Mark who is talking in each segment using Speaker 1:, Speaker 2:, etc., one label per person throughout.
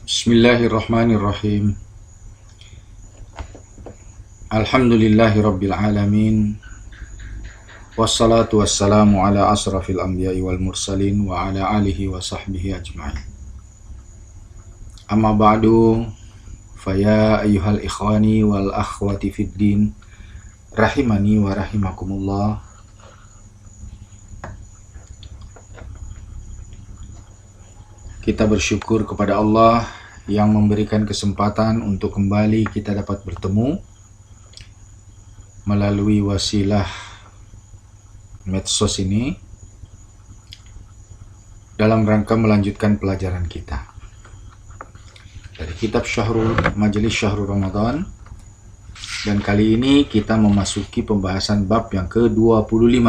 Speaker 1: Bismillahirrahmanirrahim. Alhamdulillahirabbil alamin. Wassalatu wassalamu ala asrafil anbiya'i wal mursalin wa ala alihi wa sahbihi ajma'in. Amma ba'du, faya ayyuhal ikhwani wal akhwati fid din, rahimani wa rahimakumullah. Kita bersyukur kepada Allah yang memberikan kesempatan untuk kembali kita dapat bertemu melalui wasilah medsos ini dalam rangka melanjutkan pelajaran kita dari kitab Majelis Syahrul Ramadan, dan kali ini kita memasuki pembahasan bab yang ke-25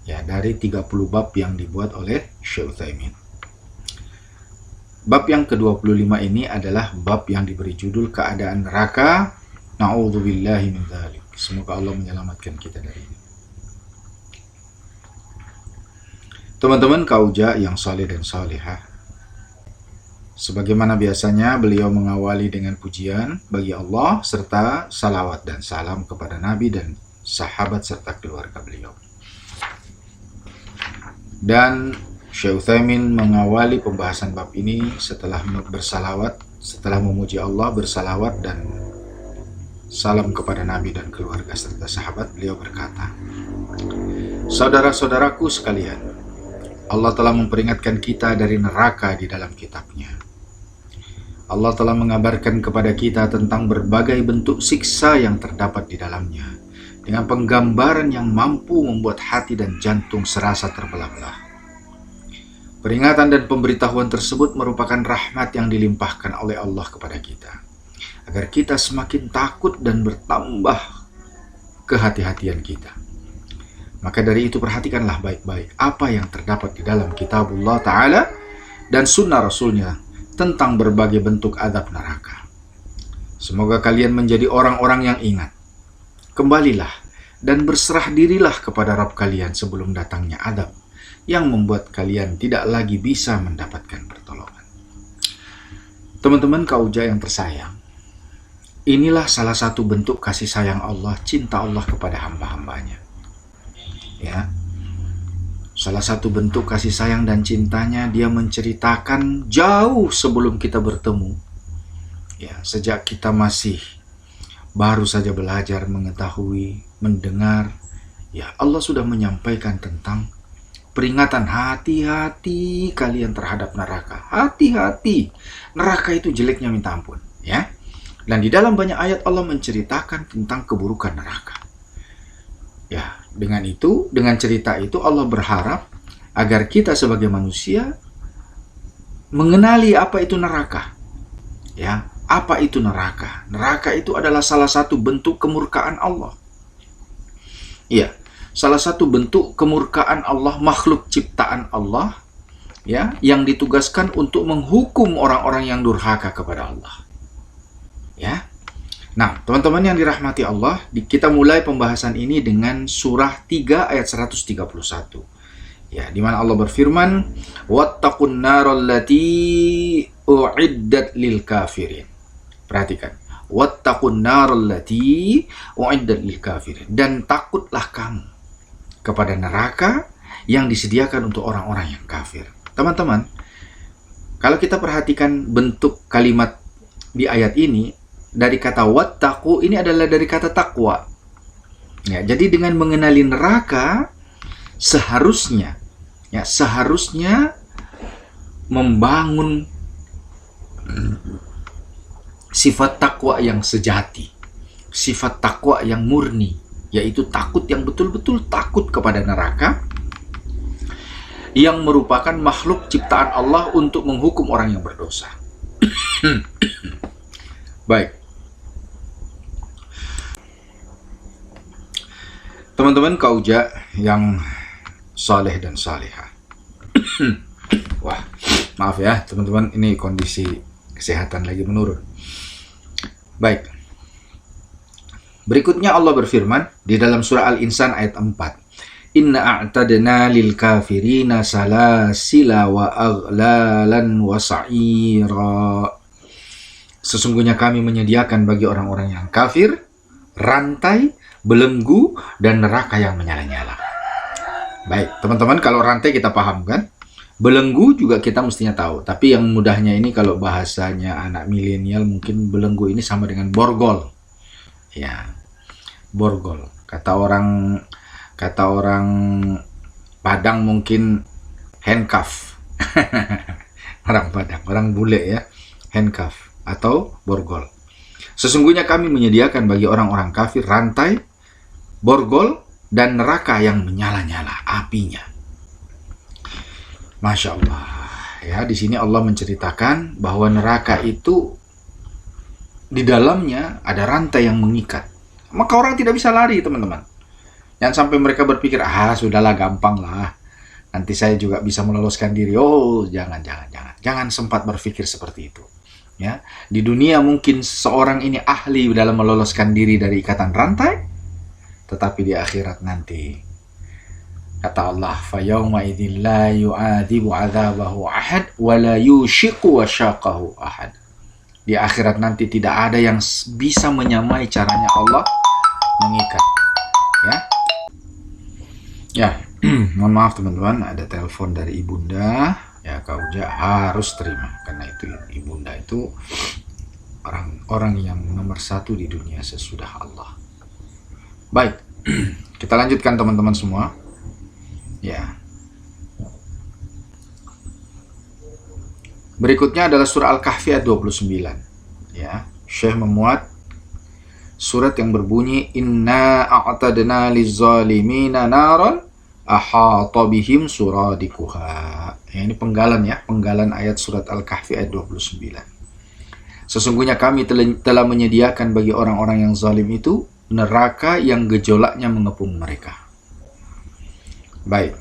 Speaker 1: ya, dari 30 bab yang dibuat oleh Syekh Utsaimin. Bab yang ke-25 ini adalah bab yang diberi judul keadaan neraka. Na'udzubillahi min dzalik. Semoga Allah menyelamatkan kita dari ini. Teman-teman Kauja yang saleh dan salihah, sebagaimana biasanya beliau mengawali dengan pujian bagi Allah serta salawat dan salam kepada Nabi dan sahabat serta keluarga beliau. Dan Syekh Utsaimin mengawali pembahasan bab ini setelah bersalawat, setelah memuji Allah, bersalawat dan salam kepada Nabi dan keluarga serta sahabat. Beliau berkata, saudara-saudaraku sekalian, Allah telah memperingatkan kita dari neraka di dalam kitabnya. Allah telah mengabarkan kepada kita tentang berbagai bentuk siksa yang terdapat di dalamnya, dengan penggambaran yang mampu membuat hati dan jantung serasa terbelah-belah. Peringatan dan pemberitahuan tersebut merupakan rahmat yang dilimpahkan oleh Allah kepada kita, agar kita semakin takut dan bertambah kehati-hatian kita. Maka dari itu perhatikanlah baik-baik apa yang terdapat di dalam kitabullah Ta'ala dan sunnah Rasulnya tentang berbagai bentuk azab neraka. Semoga kalian menjadi orang-orang yang ingat. Kembalilah dan berserah dirilah kepada Rabb kalian sebelum datangnya azab yang membuat kalian tidak lagi bisa mendapatkan pertolongan. Teman-teman Kauja yang tersayang, inilah salah satu bentuk kasih sayang Allah, cinta Allah kepada hamba-hambanya. Ya, salah satu bentuk kasih sayang dan cintanya, dia menceritakan jauh sebelum kita bertemu. Ya, sejak kita masih baru saja belajar, mengetahui, mendengar, ya Allah sudah menyampaikan tentang peringatan, hati-hati kalian terhadap neraka. Hati-hati. Neraka itu jeleknya minta ampun, ya. Dan di dalam banyak ayat Allah menceritakan tentang keburukan neraka. Ya, dengan itu, dengan cerita itu Allah berharap agar kita sebagai manusia mengenali apa itu neraka. Ya, apa itu neraka? Neraka itu adalah salah satu bentuk kemurkaan Allah. Ya, salah satu bentuk kemurkaan Allah, makhluk ciptaan Allah, ya, yang ditugaskan untuk menghukum orang-orang yang durhaka kepada Allah. Ya. Nah, teman-teman yang dirahmati Allah, kita mulai pembahasan ini dengan surah 3 ayat 131. Ya, di mana Allah berfirman, "Wattaqun naral lati u'iddat lil kafirin." Perhatikan. Wattaqun naral lati u'iddat lil kafirin. Dan takutlah kamu kepada neraka yang disediakan untuk orang-orang yang kafir. Teman-teman, kalau kita perhatikan bentuk kalimat di ayat ini, dari kata wattaqu ini adalah dari kata takwa. Ya, jadi dengan mengenali neraka seharusnya membangun sifat takwa yang sejati, sifat takwa yang murni, yaitu takut yang betul-betul takut kepada neraka, yang merupakan makhluk ciptaan Allah untuk menghukum orang yang berdosa. Baik, teman-teman Kauja yang saleh dan salihah. Wah, maaf ya teman-teman, ini kondisi kesehatan lagi menurun. Baik, berikutnya Allah berfirman di dalam surah Al-Insan ayat 4. Inna a'tadna lil kafirina salasila wa aghlalan wa sa'ira. Sesungguhnya kami menyediakan bagi orang-orang yang kafir rantai, belenggu, dan neraka yang menyala-nyala. Baik, teman-teman, kalau rantai kita paham kan? Belenggu juga kita mestinya tahu. Tapi yang mudahnya ini kalau bahasanya anak milenial mungkin belenggu ini sama dengan borgol. Ya, borgol. Kata orang Padang mungkin handcuff. Orang Padang, orang bule ya, handcuff atau borgol. Sesungguhnya kami menyediakan bagi orang-orang kafir rantai, borgol, dan neraka yang menyala-nyala apinya. Masya Allah. Ya, di sini Allah menceritakan bahwa neraka itu di dalamnya ada rantai yang mengikat. Maka orang tidak bisa lari, teman-teman. Jangan sampai mereka berpikir, sudahlah, gampang lah. Nanti saya juga bisa meloloskan diri. Oh, jangan sempat berpikir seperti itu. Ya, di dunia mungkin seorang ini ahli dalam meloloskan diri dari ikatan rantai, tetapi di akhirat nanti kata Allah, fa yauma idzin la yu'adzibu 'adzabahu ahad wa la yushiqu washaqahu ahad. Di akhirat nanti tidak ada yang bisa menyamai caranya Allah mengikat. Ya, mohon maaf teman-teman, ada telepon dari ibunda. Ya, Kak Uja harus terima, karena itu ibunda itu orang yang nomor satu di dunia sesudah Allah. Baik, kita lanjutkan teman-teman semua. Ya, berikutnya adalah surah Al-Kahfi ayat 29. Ya, Syekh memuat surat yang berbunyi Inna a'tadna liz-zalimina naran ahata bihim suradikuha. Ya, ini penggalan ayat surat Al-Kahfi ayat 29. Sesungguhnya kami telah menyediakan bagi orang-orang yang zalim itu neraka yang gejolaknya mengepung mereka. Baik.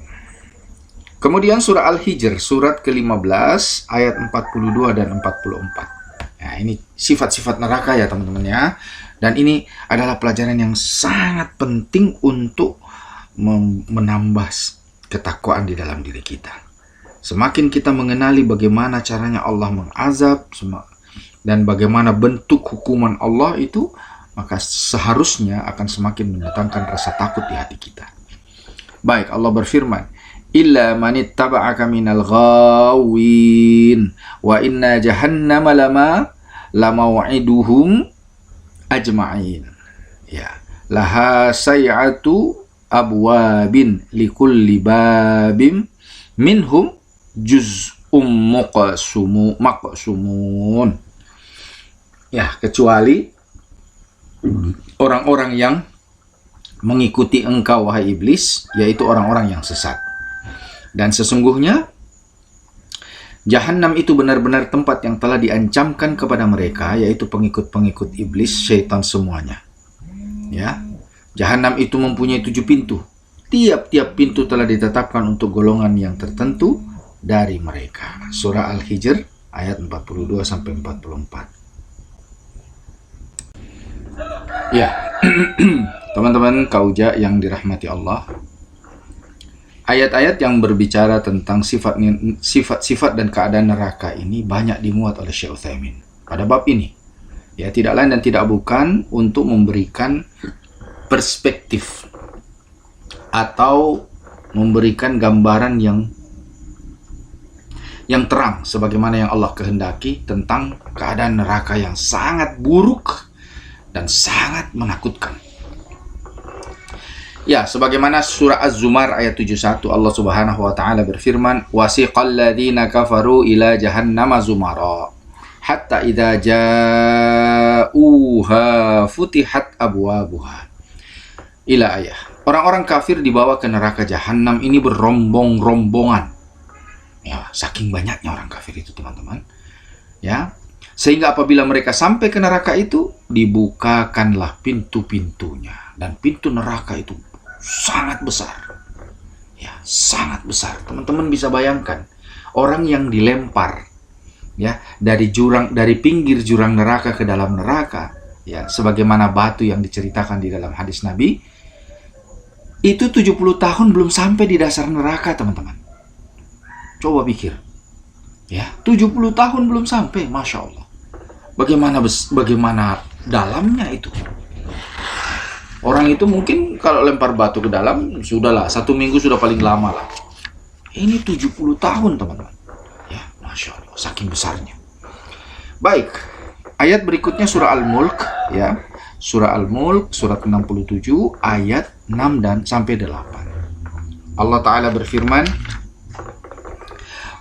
Speaker 1: Kemudian surah Al-Hijr, surat ke-15 ayat 42 dan 44. Nah, ini sifat-sifat neraka ya teman-teman ya. Dan ini adalah pelajaran yang sangat penting untuk menambah ketakwaan di dalam diri kita. Semakin kita mengenali bagaimana caranya Allah mengazab dan bagaimana bentuk hukuman Allah itu, maka seharusnya akan semakin mendatangkan rasa takut di hati kita. Baik, Allah berfirman, illa manittaba'aka minal ghawin wa inna jahannama lamaw'iduhum ajma'in. Ya, laha say'atu abwabin likulli babim minhum juz'um maqsumun. Ya, kecuali orang-orang yang mengikuti engkau wahai iblis, yaitu orang-orang yang sesat. Dan sesungguhnya Jahannam itu benar-benar tempat yang telah diancamkan kepada mereka, yaitu pengikut-pengikut iblis, syaitan semuanya. Ya, Jahannam itu mempunyai 7 pintu. Tiap-tiap pintu telah ditetapkan untuk golongan yang tertentu dari mereka. Surah Al-Hijr ayat 42 sampai 44. Ya, teman-teman Kauja yang dirahmati Allah. Ayat-ayat yang berbicara tentang sifat-sifat dan keadaan neraka ini banyak dimuat oleh Syekh Utsaimin pada bab ini. Ya, tidak lain dan tidak bukan untuk memberikan perspektif atau memberikan gambaran yang terang sebagaimana yang Allah kehendaki tentang keadaan neraka yang sangat buruk dan sangat menakutkan. Ya, sebagaimana surah Az-Zumar ayat 71 Allah Subhanahu wa taala berfirman, wasiqal ladzina kafaru ila jahannama zumara hatta idza ja'uha futihat abwabuha. Ila ayah. Orang-orang kafir dibawa ke neraka jahanam ini berombong-rombongan. Ya, saking banyaknya orang kafir itu, teman-teman. Ya, sehingga apabila mereka sampai ke neraka itu, dibukakanlah pintu-pintunya, dan pintu neraka itu sangat besar. Ya, sangat besar. Teman-teman bisa bayangkan orang yang dilempar ya dari pinggir jurang neraka ke dalam neraka, ya, sebagaimana batu yang diceritakan di dalam hadis Nabi. Itu 70 tahun belum sampai di dasar neraka, teman-teman. Coba pikir. Ya, 70 tahun belum sampai, Masya Allah. Bagaimana dalamnya itu? Orang itu mungkin kalau lempar batu ke dalam, sudahlah, 1 minggu sudah paling lama lah. Ini 70 tahun, teman-teman. Ya, Masya Allah, saking besarnya. Baik, ayat berikutnya surah Al-Mulk, ya. Surah Al-Mulk, surat 67, ayat 6 dan sampai 8. Allah Ta'ala berfirman,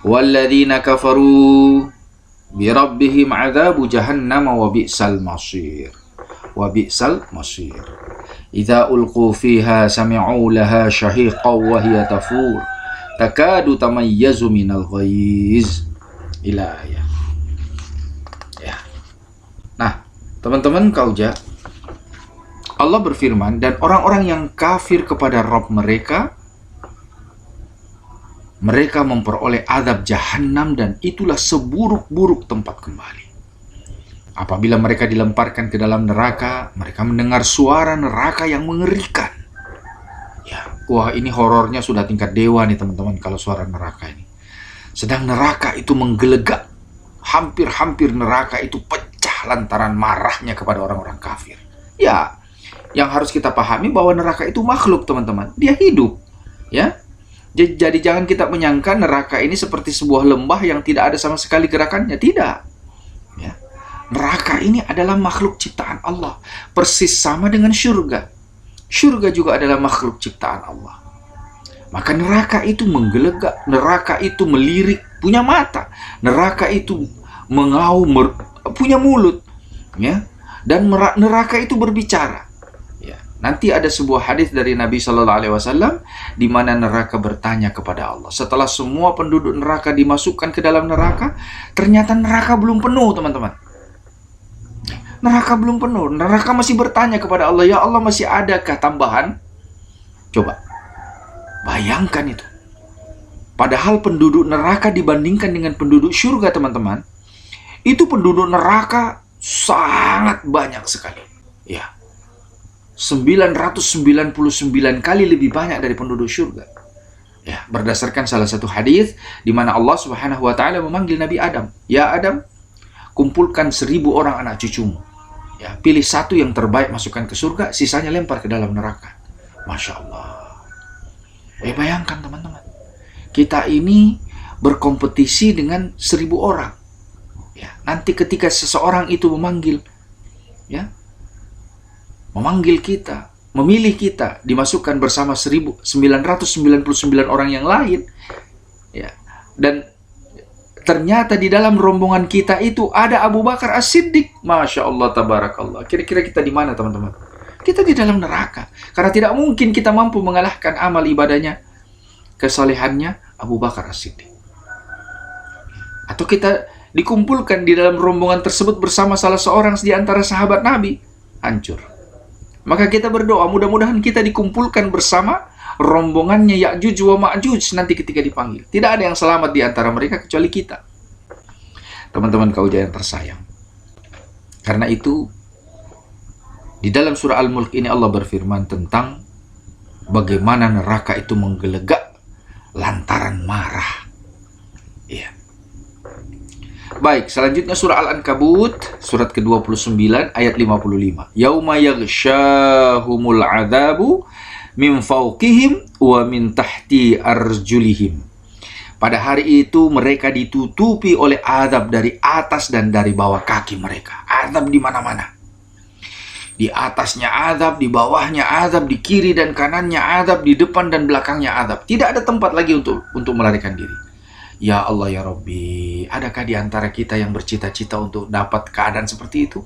Speaker 1: وَالَّذِينَ كَفَرُوا بِرَبِّهِمْ عَذَابُ جَهَنَّمَ وَبِئْسَ الْمَصِيرُ وَبِئْسَ الْمَصِيرُ إِذَا أُلْقُوا فِيهَا سَمِعُوا لَهَا شَهِيقًا وَهِيَ تَفُورُ تَكَادُ تَمَيَّزُ مِنَ الْغَيْظِ إلى آية. Ya. Nah, teman-teman kauja, Allah berfirman, dan orang-orang yang kafir kepada Rabb mereka memperoleh azab jahanam, dan itulah seburuk-buruk tempat kembali. Apabila mereka dilemparkan ke dalam neraka, mereka mendengar suara neraka yang mengerikan. Ya, wah, ini horornya sudah tingkat dewa nih, teman-teman, kalau suara neraka ini. Sedang neraka itu menggelegak. Hampir-hampir neraka itu pecah lantaran marahnya kepada orang-orang kafir. Ya, yang harus kita pahami bahwa neraka itu makhluk, teman-teman. Dia hidup. Ya. Jadi jangan kita menyangka neraka ini seperti sebuah lembah yang tidak ada sama sekali gerakannya. Tidak. Ya. Neraka ini adalah makhluk ciptaan Allah. Persis sama dengan surga. Surga juga adalah makhluk ciptaan Allah. Maka neraka itu menggelegak, neraka itu melirik, punya mata. Neraka itu mengaum, punya mulut. Ya. Dan neraka itu berbicara. Nanti ada sebuah hadis dari Nabi Shallallahu Alaihi Wasallam di mana neraka bertanya kepada Allah. Setelah semua penduduk neraka dimasukkan ke dalam neraka, ternyata neraka belum penuh, teman-teman. Neraka belum penuh. Neraka masih bertanya kepada Allah, ya Allah, masih adakah tambahan? Coba bayangkan itu. Padahal penduduk neraka dibandingkan dengan penduduk surga, teman-teman, itu penduduk neraka sangat banyak sekali. Ya. 999 kali lebih banyak dari penduduk surga. Ya, berdasarkan salah satu hadis di mana Allah Subhanahu wa taala memanggil Nabi Adam, "Ya Adam, kumpulkan 1000 orang anak cucumu. Ya, pilih satu yang terbaik masukkan ke surga, sisanya lempar ke dalam neraka." Masya Allah. Bayangkan, teman-teman. Kita ini berkompetisi dengan 1000 orang. Ya, nanti ketika seseorang itu memanggil, ya, memanggil kita, memilih kita, dimasukkan bersama 1999 orang yang lain, ya. Dan ternyata di dalam rombongan kita itu ada Abu Bakar As-Siddiq. Masya Allah, tabarakallah. Kira-kira kita di mana, teman-teman? Kita di dalam neraka. Karena tidak mungkin kita mampu mengalahkan amal ibadahnya, kesalehannya Abu Bakar As-Siddiq. Atau kita dikumpulkan di dalam rombongan tersebut bersama salah seorang di antara sahabat Nabi, hancur. Maka kita berdoa, mudah-mudahan kita dikumpulkan bersama rombongannya Ya'juj wa Ma'juj nanti ketika dipanggil. Tidak ada yang selamat di antara mereka kecuali kita. Teman-teman kauja yang tersayang. Karena itu, di dalam surah Al-Mulk ini Allah berfirman tentang bagaimana neraka itu menggelegak lantaran marah. Iya. Baik, selanjutnya surah Al-Ankabut, surat ke-29, ayat 55. Yauma yaghsyahumul adzabu min fawqihim wa min tahti arjulihim. Pada hari itu mereka ditutupi oleh azab dari atas dan dari bawah kaki mereka. Azab di mana-mana. Di atasnya azab, di bawahnya azab, di kiri dan kanannya azab, di depan dan belakangnya azab. Tidak ada tempat lagi untuk melarikan diri. Ya Allah, ya Rabbi, adakah di antara kita yang bercita-cita untuk dapat keadaan seperti itu?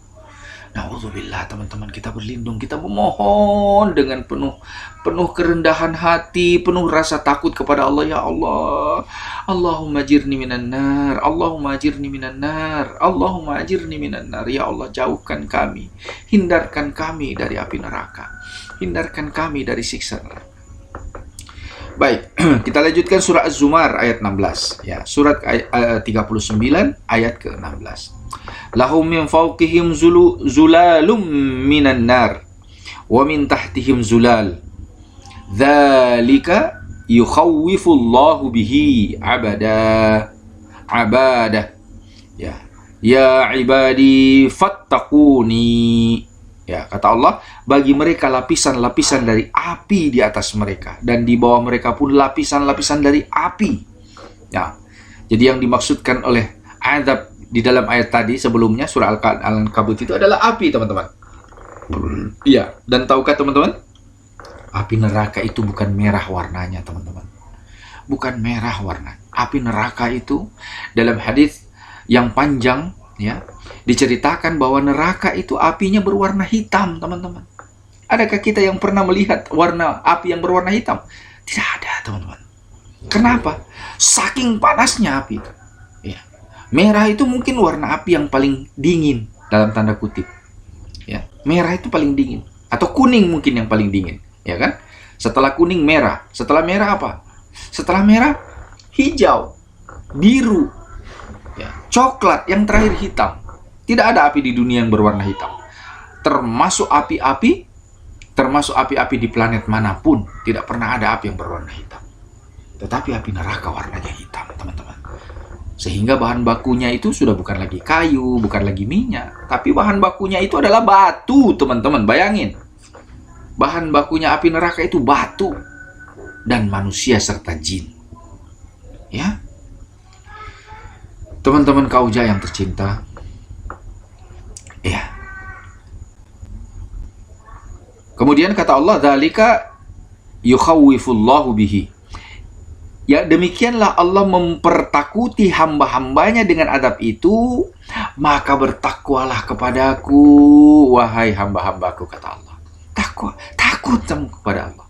Speaker 1: Na'udzubillah, teman-teman, kita berlindung, kita memohon dengan penuh kerendahan hati, penuh rasa takut kepada Allah. Ya Allah, Allahumma ajirni minan nar, Allahumma ajirni minan nar, Allahumma ajirni minan nar. Ya Allah, jauhkan kami, hindarkan kami dari api neraka, hindarkan kami dari siksa neraka. Baik, kita lanjutkan surah Az-Zumar ayat 16. Ya, surat 39 ayat ke-16. Lahum min fawqihim zulalum minan nar wa min tahtihim zulal Dzalika yukhawwifullahu bihi abadah. Ya. Ya ibadi fattaquni. Ya, kata Allah, bagi mereka lapisan-lapisan dari api di atas mereka, dan di bawah mereka pun lapisan-lapisan dari api. Ya. Jadi yang dimaksudkan oleh azab di dalam ayat tadi sebelumnya surah Al-Ankabut itu adalah api, teman-teman. Iya, dan tahukah teman-teman? Api neraka itu bukan merah warnanya, teman-teman. Bukan merah warna. Api neraka itu dalam hadis yang panjang, ya, diceritakan bahwa neraka itu apinya berwarna hitam, teman-teman. Adakah kita yang pernah melihat warna api yang berwarna hitam? Tidak ada, teman-teman. Kenapa? Saking panasnya api itu. Ya. Merah itu mungkin warna api yang paling dingin dalam tanda kutip. Ya. Merah itu paling dingin. Atau kuning mungkin yang paling dingin, ya kan? Setelah kuning merah. Setelah merah apa? Setelah merah hijau, biru, ya, coklat, yang terakhir hitam. Tidak ada api di dunia yang berwarna hitam. Termasuk api-api di planet manapun, tidak pernah ada api yang berwarna hitam. Tetapi api neraka warnanya hitam, teman-teman. Sehingga bahan bakunya itu sudah bukan lagi kayu, bukan lagi minyak, tapi bahan bakunya itu adalah batu, teman-teman. Bayangin. Bahan bakunya api neraka itu batu dan manusia serta jin. Ya. Teman-teman kauja yang tercinta, ya. Kemudian kata Allah, dzalika yukhawwifullahu bihi. Ya, demikianlah Allah mempertakuti hamba-hambanya dengan adab itu, maka bertakwalah kepadaku, wahai hamba-hambaku, kata Allah. Takut kamu kepada Allah.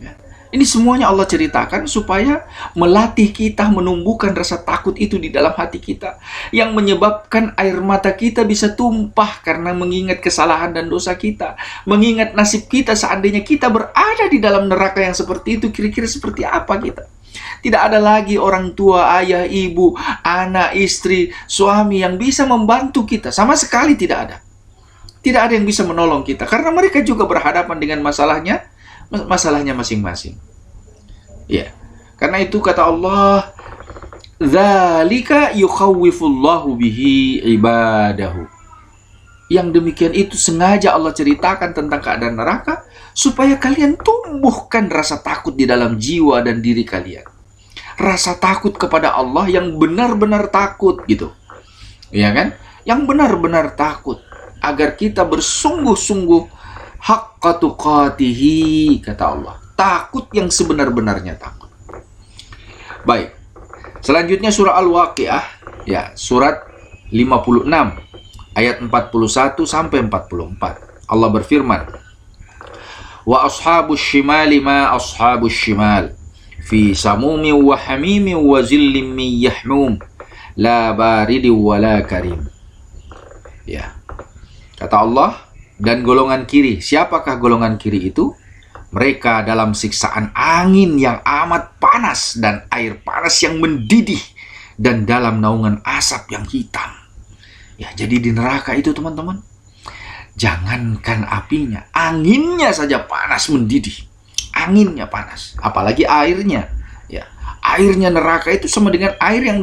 Speaker 1: Ya. Ini semuanya Allah ceritakan supaya melatih kita menumbuhkan rasa takut itu di dalam hati kita, yang menyebabkan air mata kita bisa tumpah karena mengingat kesalahan dan dosa kita, mengingat nasib kita seandainya kita berada di dalam neraka yang seperti itu, kira-kira seperti apa kita. Tidak ada lagi orang tua, ayah, ibu, anak, istri, suami yang bisa membantu kita. Sama sekali tidak ada. Tidak ada yang bisa menolong kita, karena mereka juga berhadapan dengan masalahnya masing-masing. Ya. Karena itu kata Allah, dzalika yukhawwifullahu bihi ibadahu. Yang demikian itu sengaja Allah ceritakan tentang keadaan neraka supaya kalian tumbuhkan rasa takut di dalam jiwa dan diri kalian. Rasa takut kepada Allah yang benar-benar takut gitu. Ya kan? Yang benar-benar takut, agar kita bersungguh-sungguh haqqa tuqatihi, kata Allah. Takut yang sebenar-benarnya takut. Baik. Selanjutnya surah Al-Waqiah, ya, surat 56 ayat 41 sampai 44. Allah berfirman, "Wa ashabus shimali ma ashabus shimal fi samumi wa hamimi wa zillim min yahmum la baridi wa la karim." Ya. Kata Allah, dan golongan kiri. Siapakah golongan kiri itu? Mereka dalam siksaan angin yang amat panas dan air panas yang mendidih dan dalam naungan asap yang hitam. Ya, jadi di neraka itu, teman-teman, jangankan apinya, anginnya saja panas mendidih. Anginnya panas, apalagi airnya. Ya, airnya neraka itu sama dengan air yang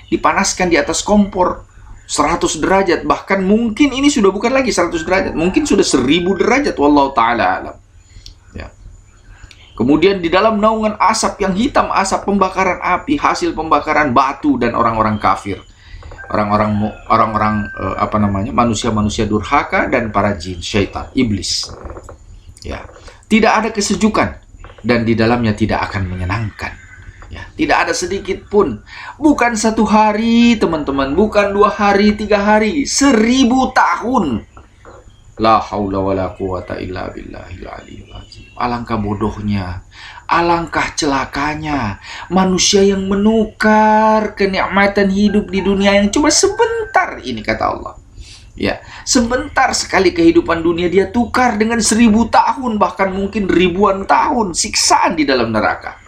Speaker 1: dipanaskan di atas kompor 100 derajat, bahkan mungkin ini sudah bukan lagi 100 derajat, mungkin sudah 1000 derajat, wallahu ta'ala alam. Ya. Kemudian di dalam naungan asap yang hitam, asap pembakaran api, hasil pembakaran batu dan orang-orang kafir, orang-orang manusia-manusia durhaka dan para jin, syaitan, iblis. Ya. Tidak ada kesejukan dan di dalamnya tidak akan menyenangkan. Ya, tidak ada sedikit pun. Bukan 1 hari, teman-teman. Bukan 2 hari, 3 hari. 1000 tahun. La haula wa la quwata illa billahil aliyyil azim. Alangkah bodohnya, alangkah celakanya manusia yang menukar kenikmatan hidup di dunia yang cuma sebentar ini, kata Allah. Ya, sebentar sekali kehidupan dunia dia tukar dengan 1000 tahun, bahkan mungkin ribuan tahun siksaan di dalam neraka.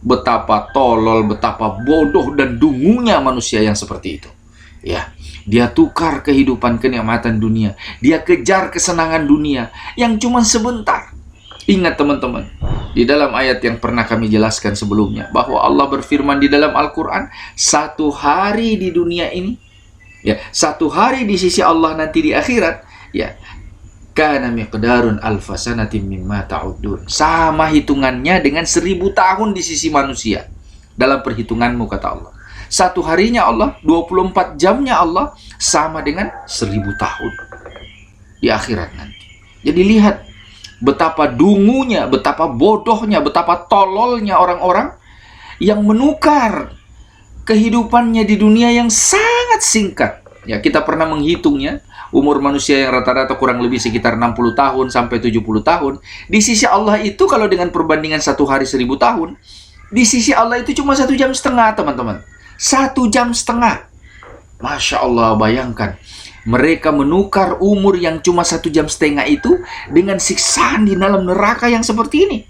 Speaker 1: Betapa tolol, betapa bodoh dan dungunya manusia yang seperti itu. Ya, dia tukar kehidupan kenikmatan dunia, dia kejar kesenangan dunia yang cuma sebentar. Ingat teman-teman, di dalam ayat yang pernah kami jelaskan sebelumnya, bahwa Allah berfirman di dalam Al-Quran, satu hari di dunia ini, ya, satu hari di sisi Allah nanti di akhirat, ya, kana miqdarun alfasanatin mimma ta'udun. Sama hitungannya dengan 1000 tahun di sisi manusia. Dalam perhitunganmu, kata Allah. Satu harinya Allah, 24 jamnya Allah, sama dengan 1000 tahun di akhirat nanti. Jadi lihat betapa dungunya, betapa bodohnya, betapa tololnya orang-orang yang menukar kehidupannya di dunia yang sangat singkat. Ya, kita pernah menghitungnya, umur manusia yang rata-rata kurang lebih sekitar 60 tahun sampai 70 tahun. Di sisi Allah itu kalau dengan perbandingan satu hari 1000 tahun, di sisi Allah itu cuma 1,5 jam, teman-teman. 1,5 jam. Masya Allah, bayangkan. Mereka menukar umur yang cuma 1,5 jam itu dengan siksaan di dalam neraka yang seperti ini.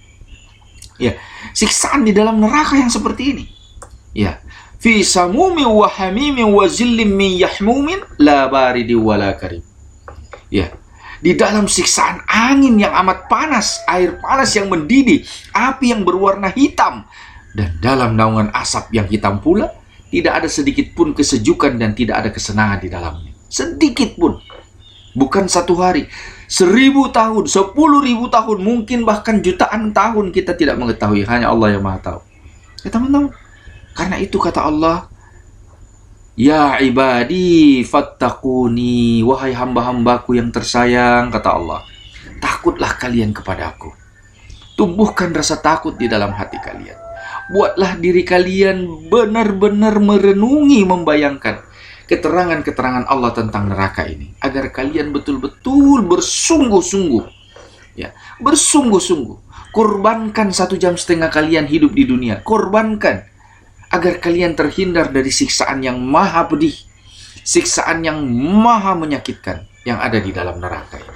Speaker 1: Ya, siksaan di dalam neraka yang seperti ini. Ya, fi samumin wa hamimin wa zillim min yahmumin la baridi wa la karim. Ya, di dalam siksaan angin yang amat panas, air panas yang mendidih, api yang berwarna hitam, dan dalam naungan asap yang hitam pula, tidak ada sedikit pun kesejukan dan tidak ada kesenangan di dalamnya. Sedikit pun. Bukan satu hari, 1000 tahun, 10.000 tahun, mungkin bahkan jutaan tahun kita tidak mengetahui. Hanya Allah yang Maha tahu. Ya teman-teman, karena itu kata Allah, ya ibadi fattaquni, wahai hamba-hambaku yang tersayang, kata Allah, takutlah kalian kepada aku. Tumbuhkan rasa takut di dalam hati kalian. Buatlah diri kalian benar-benar merenungi, membayangkan keterangan-keterangan Allah tentang neraka ini, agar kalian betul-betul bersungguh-sungguh, ya, bersungguh-sungguh, korbankan 1,5 jam kalian hidup di dunia, korbankan agar kalian terhindar dari siksaan yang maha pedih, siksaan yang maha menyakitkan yang ada di dalam neraka ini.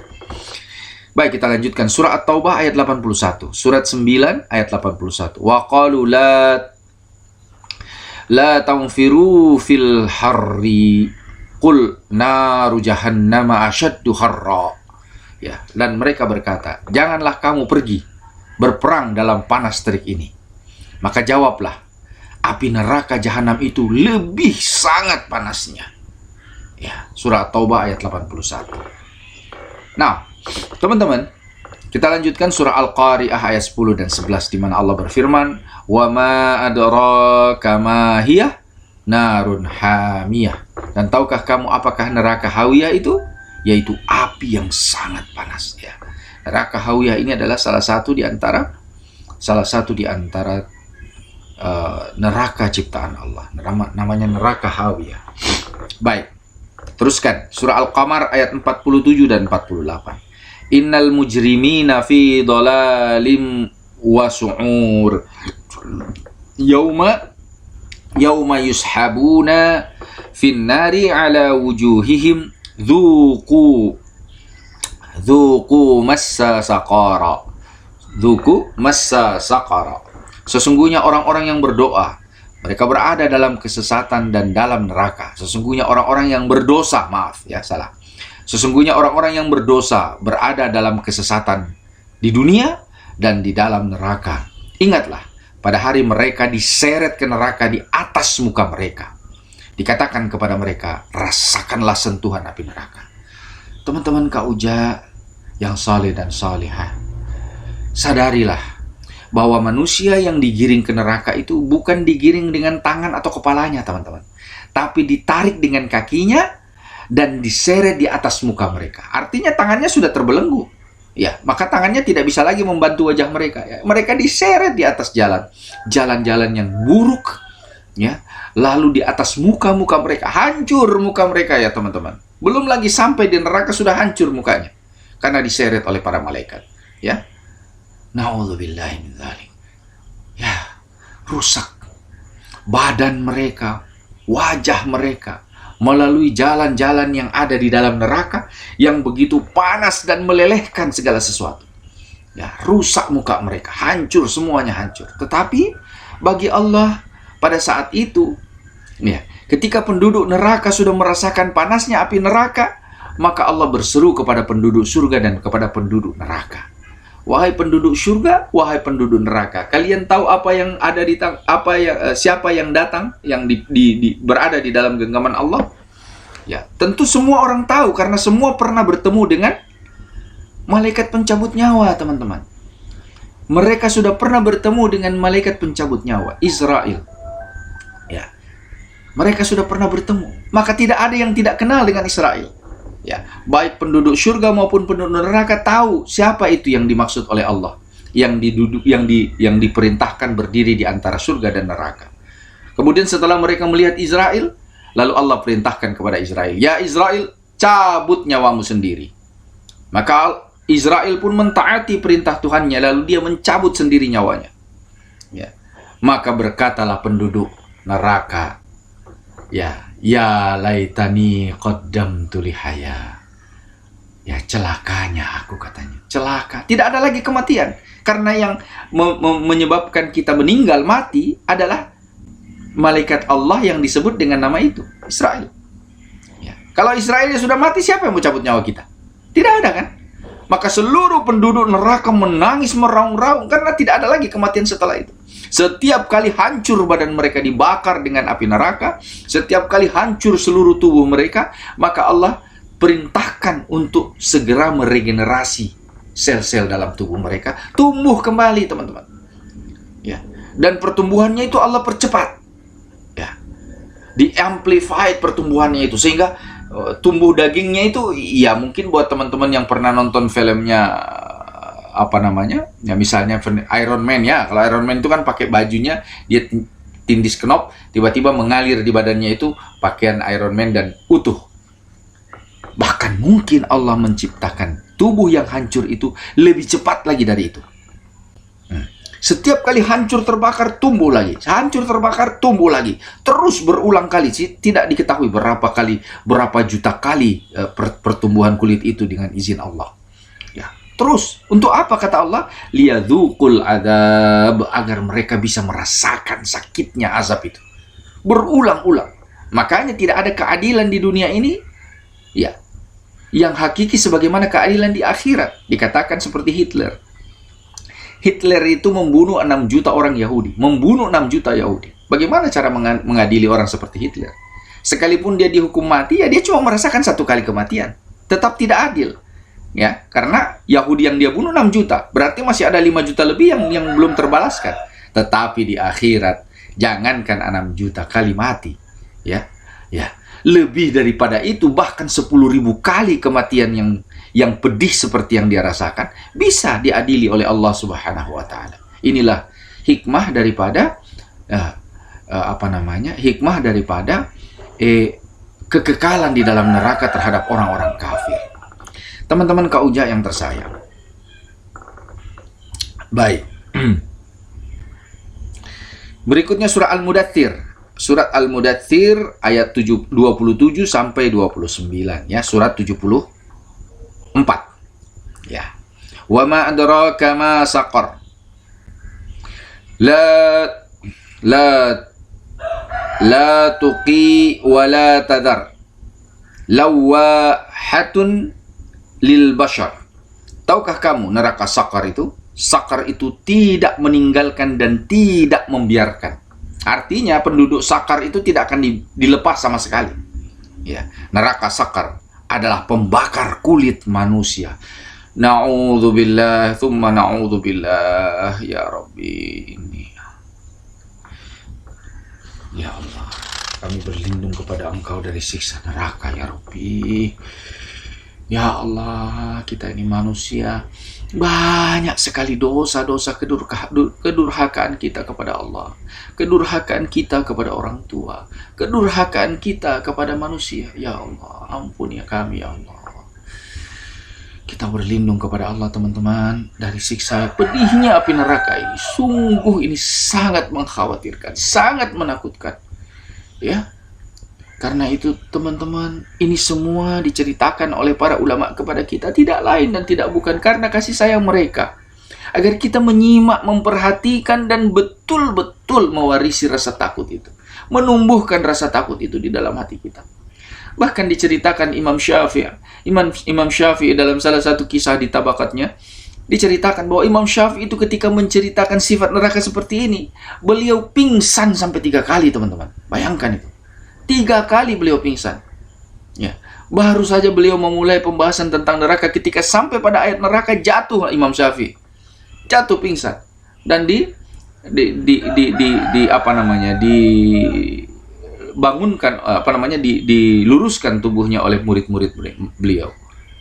Speaker 1: Baik, kita lanjutkan surah At-Taubah ayat 81, surat 9 ayat 81. Wa qalu la tanfiru fil harri qul naru jahannama asyaddu harra. Ya, dan mereka berkata, janganlah kamu pergi berperang dalam panas terik ini. Maka jawablah, api neraka jahanam itu lebih sangat panasnya. Ya, surah Taubah ayat 81. Nah, teman-teman, kita lanjutkan surah Al-Qari'ah ayat 10 dan 11, di mana Allah berfirman, wa ma adraka ma hiya narun hamiyah. Dan tahukah kamu apakah neraka hawiyah itu? Yaitu api yang sangat panas. Ya. Neraka hawiyah ini adalah salah satu di antara neraka ciptaan Allah. Namanya neraka hawiyah. Baik, teruskan surah Al-Qamar ayat 47 dan 48. Innal mujrimina fi dhalalim wa su'ur Yawma yushabuna fin nari ala wujuhihim dhuqu massa saqara. Sesungguhnya orang-orang yang berdoa, mereka berada dalam kesesatan dan dalam neraka. Sesungguhnya orang-orang yang berdosa, Sesungguhnya orang-orang yang berdosa berada dalam kesesatan di dunia dan di dalam neraka. Ingatlah, pada hari mereka diseret ke neraka di atas muka mereka. Dikatakan kepada mereka, rasakanlah sentuhan api neraka. Teman-teman Kauja yang saleh dan salihah, sadarilah bahwa manusia yang digiring ke neraka itu bukan digiring dengan tangan atau kepalanya, teman-teman, tapi ditarik dengan kakinya dan diseret di atas muka mereka. Artinya tangannya sudah terbelenggu. Ya, maka tangannya tidak bisa lagi membantu wajah mereka. Ya. Mereka diseret di atas jalan-jalan yang buruk. Ya, lalu di atas muka-muka mereka, hancur muka mereka ya teman-teman. Belum lagi sampai di neraka sudah hancur mukanya karena diseret oleh para malaikat. Ya, na'udzubillahi min dzalik. Ya, rusak badan mereka, wajah mereka, melalui jalan-jalan yang ada di dalam neraka yang begitu panas dan melelehkan segala sesuatu. Ya, rusak muka mereka, hancur, semuanya hancur. Tetapi bagi Allah pada saat itu, ya, ketika penduduk neraka sudah merasakan panasnya api neraka, maka Allah berseru kepada penduduk surga dan kepada penduduk neraka. Wahai penduduk surga, wahai penduduk neraka, kalian tahu apa yang ada di siapa yang datang, yang berada di dalam genggaman Allah? Ya, tentu semua orang tahu karena semua pernah bertemu dengan malaikat pencabut nyawa, teman-teman. Mereka sudah pernah bertemu dengan malaikat pencabut nyawa, Israel. Ya. Mereka sudah pernah bertemu. Maka tidak ada yang tidak kenal dengan Israel. Ya, baik penduduk surga maupun penduduk neraka tahu siapa itu yang dimaksud oleh Allah, yang diperintahkan berdiri di antara surga dan neraka. Kemudian setelah mereka melihat Israel, lalu Allah perintahkan kepada Israel, "Ya Israel, cabut nyawamu sendiri." Maka Israel pun mentaati perintah Tuhannya, lalu dia mencabut sendiri nyawanya. Ya. Maka berkatalah penduduk neraka, Ya laitani qaddamtu lihaya. Ya, celakanya aku, katanya. Celaka. Tidak ada lagi kematian. Karena yang menyebabkan kita meninggal, mati, adalah malaikat Allah yang disebut dengan nama itu, Israel. Ya. Kalau Israelnya sudah mati, siapa yang mau cabut nyawa kita? Tidak ada, kan? Maka seluruh penduduk neraka menangis meraung-raung karena tidak ada lagi kematian setelah itu. Setiap kali hancur badan mereka dibakar dengan api neraka, setiap kali hancur seluruh tubuh mereka, maka Allah perintahkan untuk segera meregenerasi sel-sel dalam tubuh mereka, tumbuh kembali, teman-teman. Ya. Dan pertumbuhannya itu Allah percepat. Ya. Di-amplified pertumbuhannya itu sehingga tumbuh dagingnya itu, ya mungkin buat teman-teman yang pernah nonton filmnya apa namanya, ya misalnya Iron Man, ya kalau Iron Man itu kan pakai bajunya dia tindis knop, tiba-tiba mengalir di badannya itu pakaian Iron Man dan utuh. Bahkan mungkin Allah menciptakan tubuh yang hancur itu lebih cepat lagi dari itu. Setiap kali hancur terbakar, tumbuh lagi. Hancur terbakar, tumbuh lagi. Terus berulang kali. Tidak diketahui berapa juta kali pertumbuhan kulit itu dengan izin Allah. Ya. Terus, untuk apa kata Allah? Liyadzuqul adzab, agar mereka bisa merasakan sakitnya azab itu. Berulang-ulang. Makanya tidak ada keadilan di dunia ini, ya, yang hakiki sebagaimana keadilan di akhirat. Dikatakan seperti Hitler. Hitler itu membunuh 6 juta orang Yahudi. Membunuh 6 juta Yahudi. Bagaimana cara mengadili orang seperti Hitler? Sekalipun dia dihukum mati, ya dia cuma merasakan 1 kali kematian. Tetap tidak adil. Ya, karena Yahudi yang dia bunuh 6 juta. Berarti masih ada 5 juta lebih yang belum terbalaskan. Tetapi di akhirat, jangankan 6 juta kali mati. Ya, lebih daripada itu, bahkan 10.000 kali kematian yang pedih seperti yang dia rasakan bisa diadili oleh Allah Subhanahu wa taala. Inilah hikmah daripada hikmah daripada kekekalan di dalam neraka terhadap orang-orang kafir. Teman-teman Kak Uja yang tersayang. Baik. Berikutnya surah Al-Mudaththir. Surat Al-Mudaththir ayat 27 sampai 29, ya, surat 74. Ya. Wa ma adraka ma saqar. La tuqi wa la tadar. Lawahatun lil bashar. Tahukah kamu neraka Saqar itu? Saqar itu tidak meninggalkan dan tidak membiarkan. Artinya penduduk Saqar itu tidak akan dilepas sama sekali. Ya, neraka Saqar adalah pembakar kulit manusia. Na'udzubillah, thumma na'udzubillah, ya Rabbi. Ya Allah, kami berlindung kepada Engkau dari siksa neraka, ya Rabbi. Ya Allah, kita ini manusia, banyak sekali dosa-dosa kedurhakaan kita kepada Allah, kedurhakaan kita kepada orang tua, kedurhakaan kita kepada manusia. Ya Allah, ampuni kami, ya Allah. Kita berlindung kepada Allah, teman-teman, dari siksa pedihnya api neraka ini. Sungguh ini sangat mengkhawatirkan, sangat menakutkan. Ya. Karena itu, teman-teman, ini semua diceritakan oleh para ulama kepada kita tidak lain dan tidak bukan karena kasih sayang mereka, agar kita menyimak, memperhatikan dan betul-betul mewarisi rasa takut itu, menumbuhkan rasa takut itu di dalam hati kita. Bahkan diceritakan Imam Syafi'i dalam salah satu kisah di Tabaqatnya, Diceritakan bahwa Imam Syafi'i itu ketika menceritakan sifat neraka seperti ini, beliau pingsan sampai 3 kali, teman-teman. Bayangkan itu. 3 kali beliau pingsan. Ya. Baru saja beliau memulai pembahasan tentang neraka, ketika sampai pada ayat neraka jatuh Imam Syafi'i. Jatuh pingsan. Dan diluruskan tubuhnya oleh murid-murid beliau.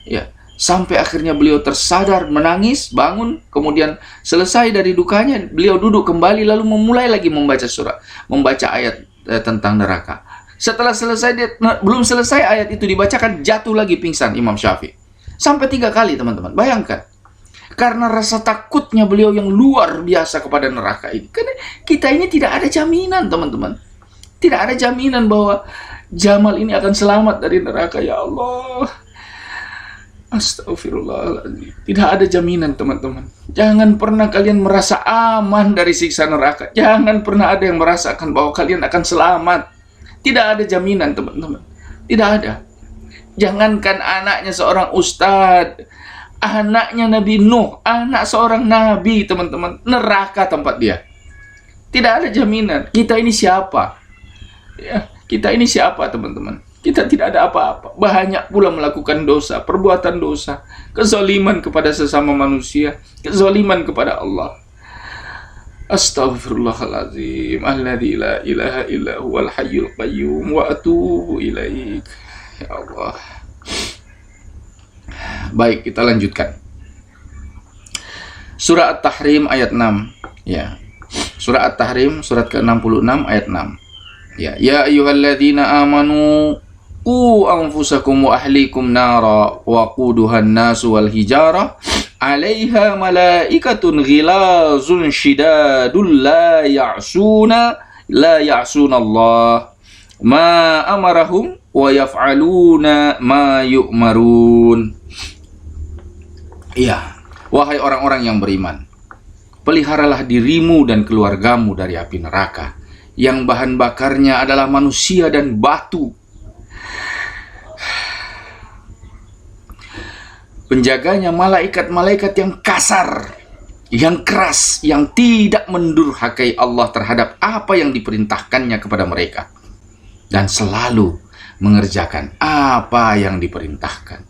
Speaker 1: Ya. Sampai akhirnya beliau tersadar, menangis, bangun, kemudian selesai dari dukanya, beliau duduk kembali lalu memulai lagi membaca ayat tentang neraka. Setelah selesai, belum selesai ayat itu dibacakan, jatuh lagi pingsan Imam Syafi'i. Sampai 3 kali, teman-teman. Bayangkan. Karena rasa takutnya beliau yang luar biasa kepada neraka ini. Karena kita ini tidak ada jaminan, teman-teman. Tidak ada jaminan bahwa Jamal ini akan selamat dari neraka. Ya Allah. Astagfirullahaladzim. Tidak ada jaminan, teman-teman. Jangan pernah kalian merasa aman dari siksa neraka. Jangan pernah ada yang merasakan bahwa kalian akan selamat. Tidak ada jaminan, teman-teman. Tidak ada. Jangankan anaknya seorang ustadz, anaknya Nabi Nuh, anak seorang nabi, teman-teman, neraka tempat dia. Tidak ada jaminan. Kita ini siapa? Ya, kita ini siapa, teman-teman? Kita tidak ada apa-apa. Banyak pula melakukan dosa, perbuatan dosa, kezaliman kepada sesama manusia, kezaliman kepada Allah. Astaghfirullahaladzim, alladzi la ilaha illa huwal hayyul qayyum wa atubu ilaik. Ya Allah. Baik, kita lanjutkan. Surah At-Tahrim ayat 6. Ya. Surah At-Tahrim surat ke-66 ayat 6. Ya ayyuhalladzina amanu anfusakum wa ahlikum nara wa quduhan nasu wal hijarah 'alaiha malaikatun ghilazun shidadul la ya'suna Allah ma amarahum wa yaf'aluna ma yu'marun. Iya, wahai orang-orang yang beriman, peliharalah dirimu dan keluargamu dari api neraka yang bahan bakarnya adalah manusia dan batu. Penjaganya malaikat-malaikat yang kasar, yang keras, yang tidak mendurhakai Allah terhadap apa yang diperintahkannya kepada mereka, dan selalu mengerjakan apa yang diperintahkan.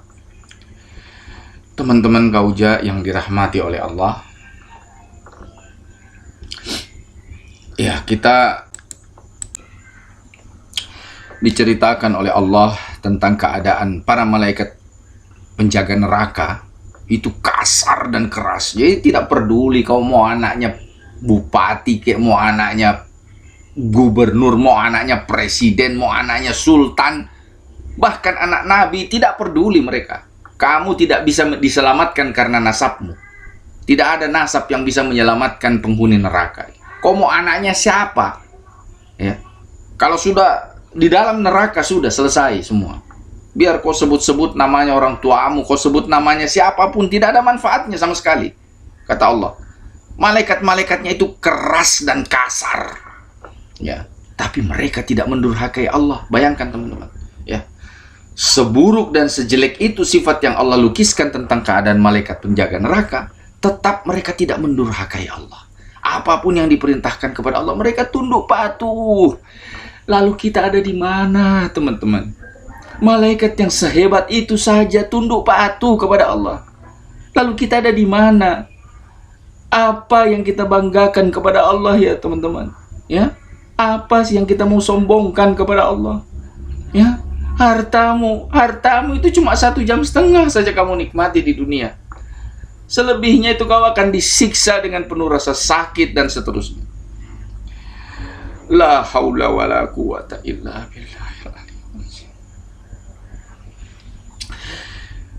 Speaker 1: Teman-teman Gauja yang dirahmati oleh Allah, ya, kita diceritakan oleh Allah tentang keadaan para malaikat penjaga neraka itu kasar dan keras. Jadi tidak peduli kau mau anaknya bupati, kayak mau anaknya gubernur, mau anaknya presiden, mau anaknya sultan, bahkan anak nabi, tidak peduli mereka. Kamu tidak bisa diselamatkan karena nasabmu. Tidak ada nasab yang bisa menyelamatkan penghuni neraka. Kau mau anaknya siapa? Ya. Kalau sudah di dalam neraka sudah selesai semua. Biar kau sebut-sebut namanya orang tuamu, kau sebut namanya siapapun, tidak ada manfaatnya sama sekali. Kata Allah. Malaikat-malaikatnya itu keras dan kasar. Ya, tapi mereka tidak mendurhakai Allah. Bayangkan, teman-teman. Ya. Seburuk dan sejelek itu sifat yang Allah lukiskan tentang keadaan malaikat penjaga neraka, tetap mereka tidak mendurhakai Allah. Apapun yang diperintahkan kepada Allah, mereka tunduk patuh. Lalu kita ada di mana, teman-teman? Malaikat yang sehebat itu saja tunduk patuh kepada Allah. Lalu kita ada di mana? Apa yang kita banggakan kepada Allah, ya teman-teman? Ya, apa sih yang kita mau sombongkan kepada Allah? Ya, hartamu itu cuma 1,5 jam saja kamu nikmati di dunia. Selebihnya itu kau akan disiksa dengan penuh rasa sakit dan seterusnya. La haula wala quwata illa billah.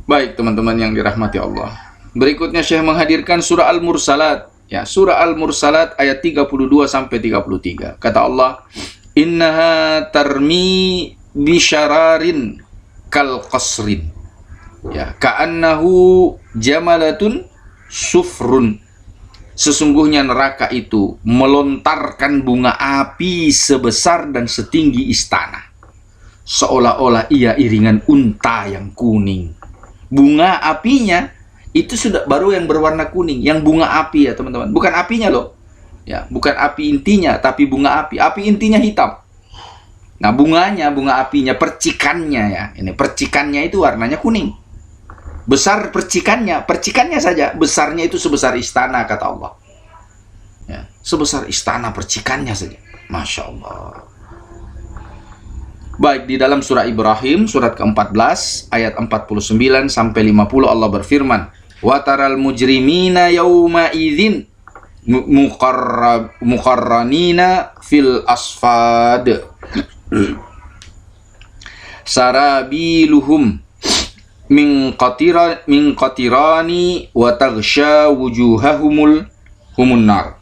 Speaker 1: Baik, teman-teman yang dirahmati Allah. Berikutnya Syekh menghadirkan surah Al-Mursalat. Ya, surah Al-Mursalat ayat 32 sampai 33. Kata Allah, "Innaha tarmi bisyararin kal qasrin." Ya, ka'annahu jamalatun sufrun. Sesungguhnya neraka itu melontarkan bunga api sebesar dan setinggi istana, seolah-olah ia iringan unta yang kuning. Bunga apinya Itu sudah baru yang berwarna kuning, yang bunga api ya teman-teman. Bukan apinya loh. Ya, bukan api intinya, tapi bunga api. Api intinya hitam. Nah, bunganya, bunga apinya, percikannya ya. Ini percikannya itu warnanya kuning. Besar percikannya saja. Besarnya itu sebesar istana kata Allah. Ya, sebesar istana percikannya saja. Masya Allah. Baik, di dalam surah Ibrahim, surat ke-14, ayat 49 sampai 50 Allah berfirman, "Wa taral mujrimina yawma idzin muqarranina fil asfad sarabiluhum min qatirani wa taghsha wujuhahumul nar."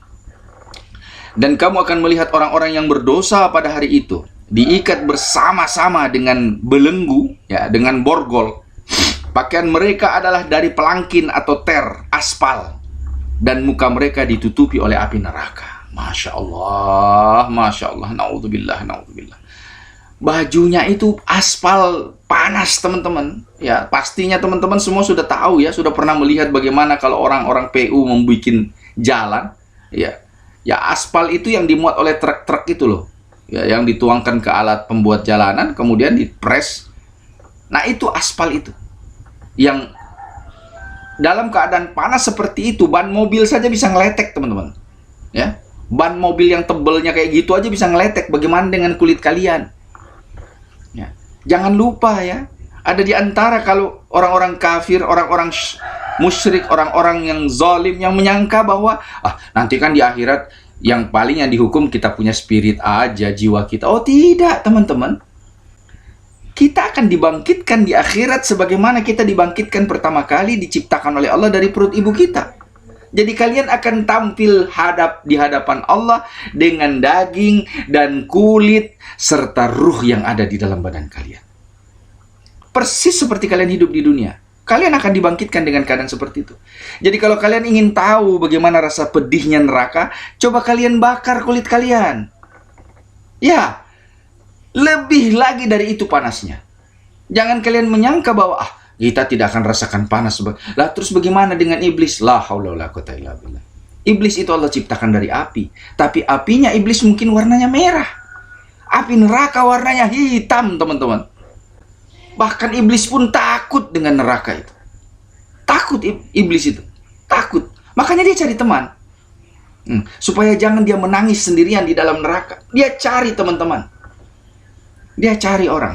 Speaker 1: Dan kamu akan melihat orang-orang yang berdosa pada hari itu diikat bersama-sama dengan belenggu, ya, dengan borgol. Pakaian mereka adalah dari pelangkin atau aspal, dan muka mereka ditutupi oleh api neraka. Masya Allah, Masya Allah, naudzubillah, naudzubillah. Bajunya itu aspal panas teman-teman. Ya, pastinya teman-teman semua sudah tahu ya, sudah pernah melihat bagaimana kalau orang-orang PU membuat jalan. Ya, aspal itu yang dimuat oleh truk-truk itu loh. Ya, yang dituangkan ke alat pembuat jalanan, kemudian dipres. Nah, itu aspal itu. Yang dalam keadaan panas seperti itu, ban mobil saja bisa ngeletek, teman-teman. Ya, ban mobil yang tebalnya kayak gitu aja bisa ngeletek. Bagaimana dengan kulit kalian? Ya, jangan lupa ya, ada di antara kalau orang-orang kafir, orang-orang musyrik, orang-orang yang zalim yang menyangka bahwa nanti kan di akhirat yang paling yang dihukum kita punya spirit aja, jiwa kita. Oh tidak teman-teman, kita akan dibangkitkan di akhirat sebagaimana kita dibangkitkan pertama kali diciptakan oleh Allah dari perut ibu kita. Jadi kalian akan tampil di hadapan Allah dengan daging dan kulit serta ruh yang ada di dalam badan kalian. Persis seperti kalian hidup di dunia. Kalian akan dibangkitkan dengan keadaan seperti itu. Jadi kalau kalian ingin tahu bagaimana rasa pedihnya neraka, coba kalian bakar kulit kalian. Ya, lebih lagi dari itu panasnya. Jangan kalian menyangka bahwa kita tidak akan rasakan panas. Lah terus bagaimana dengan iblis? La haula wala quwata illa billah. Iblis itu Allah ciptakan dari api, tapi apinya iblis mungkin warnanya merah. Api neraka warnanya hitam, teman-teman. Bahkan iblis pun takut dengan neraka itu. Takut iblis itu. Takut. Makanya dia cari teman. Supaya jangan dia menangis sendirian di dalam neraka. Dia cari teman-teman. Dia cari orang.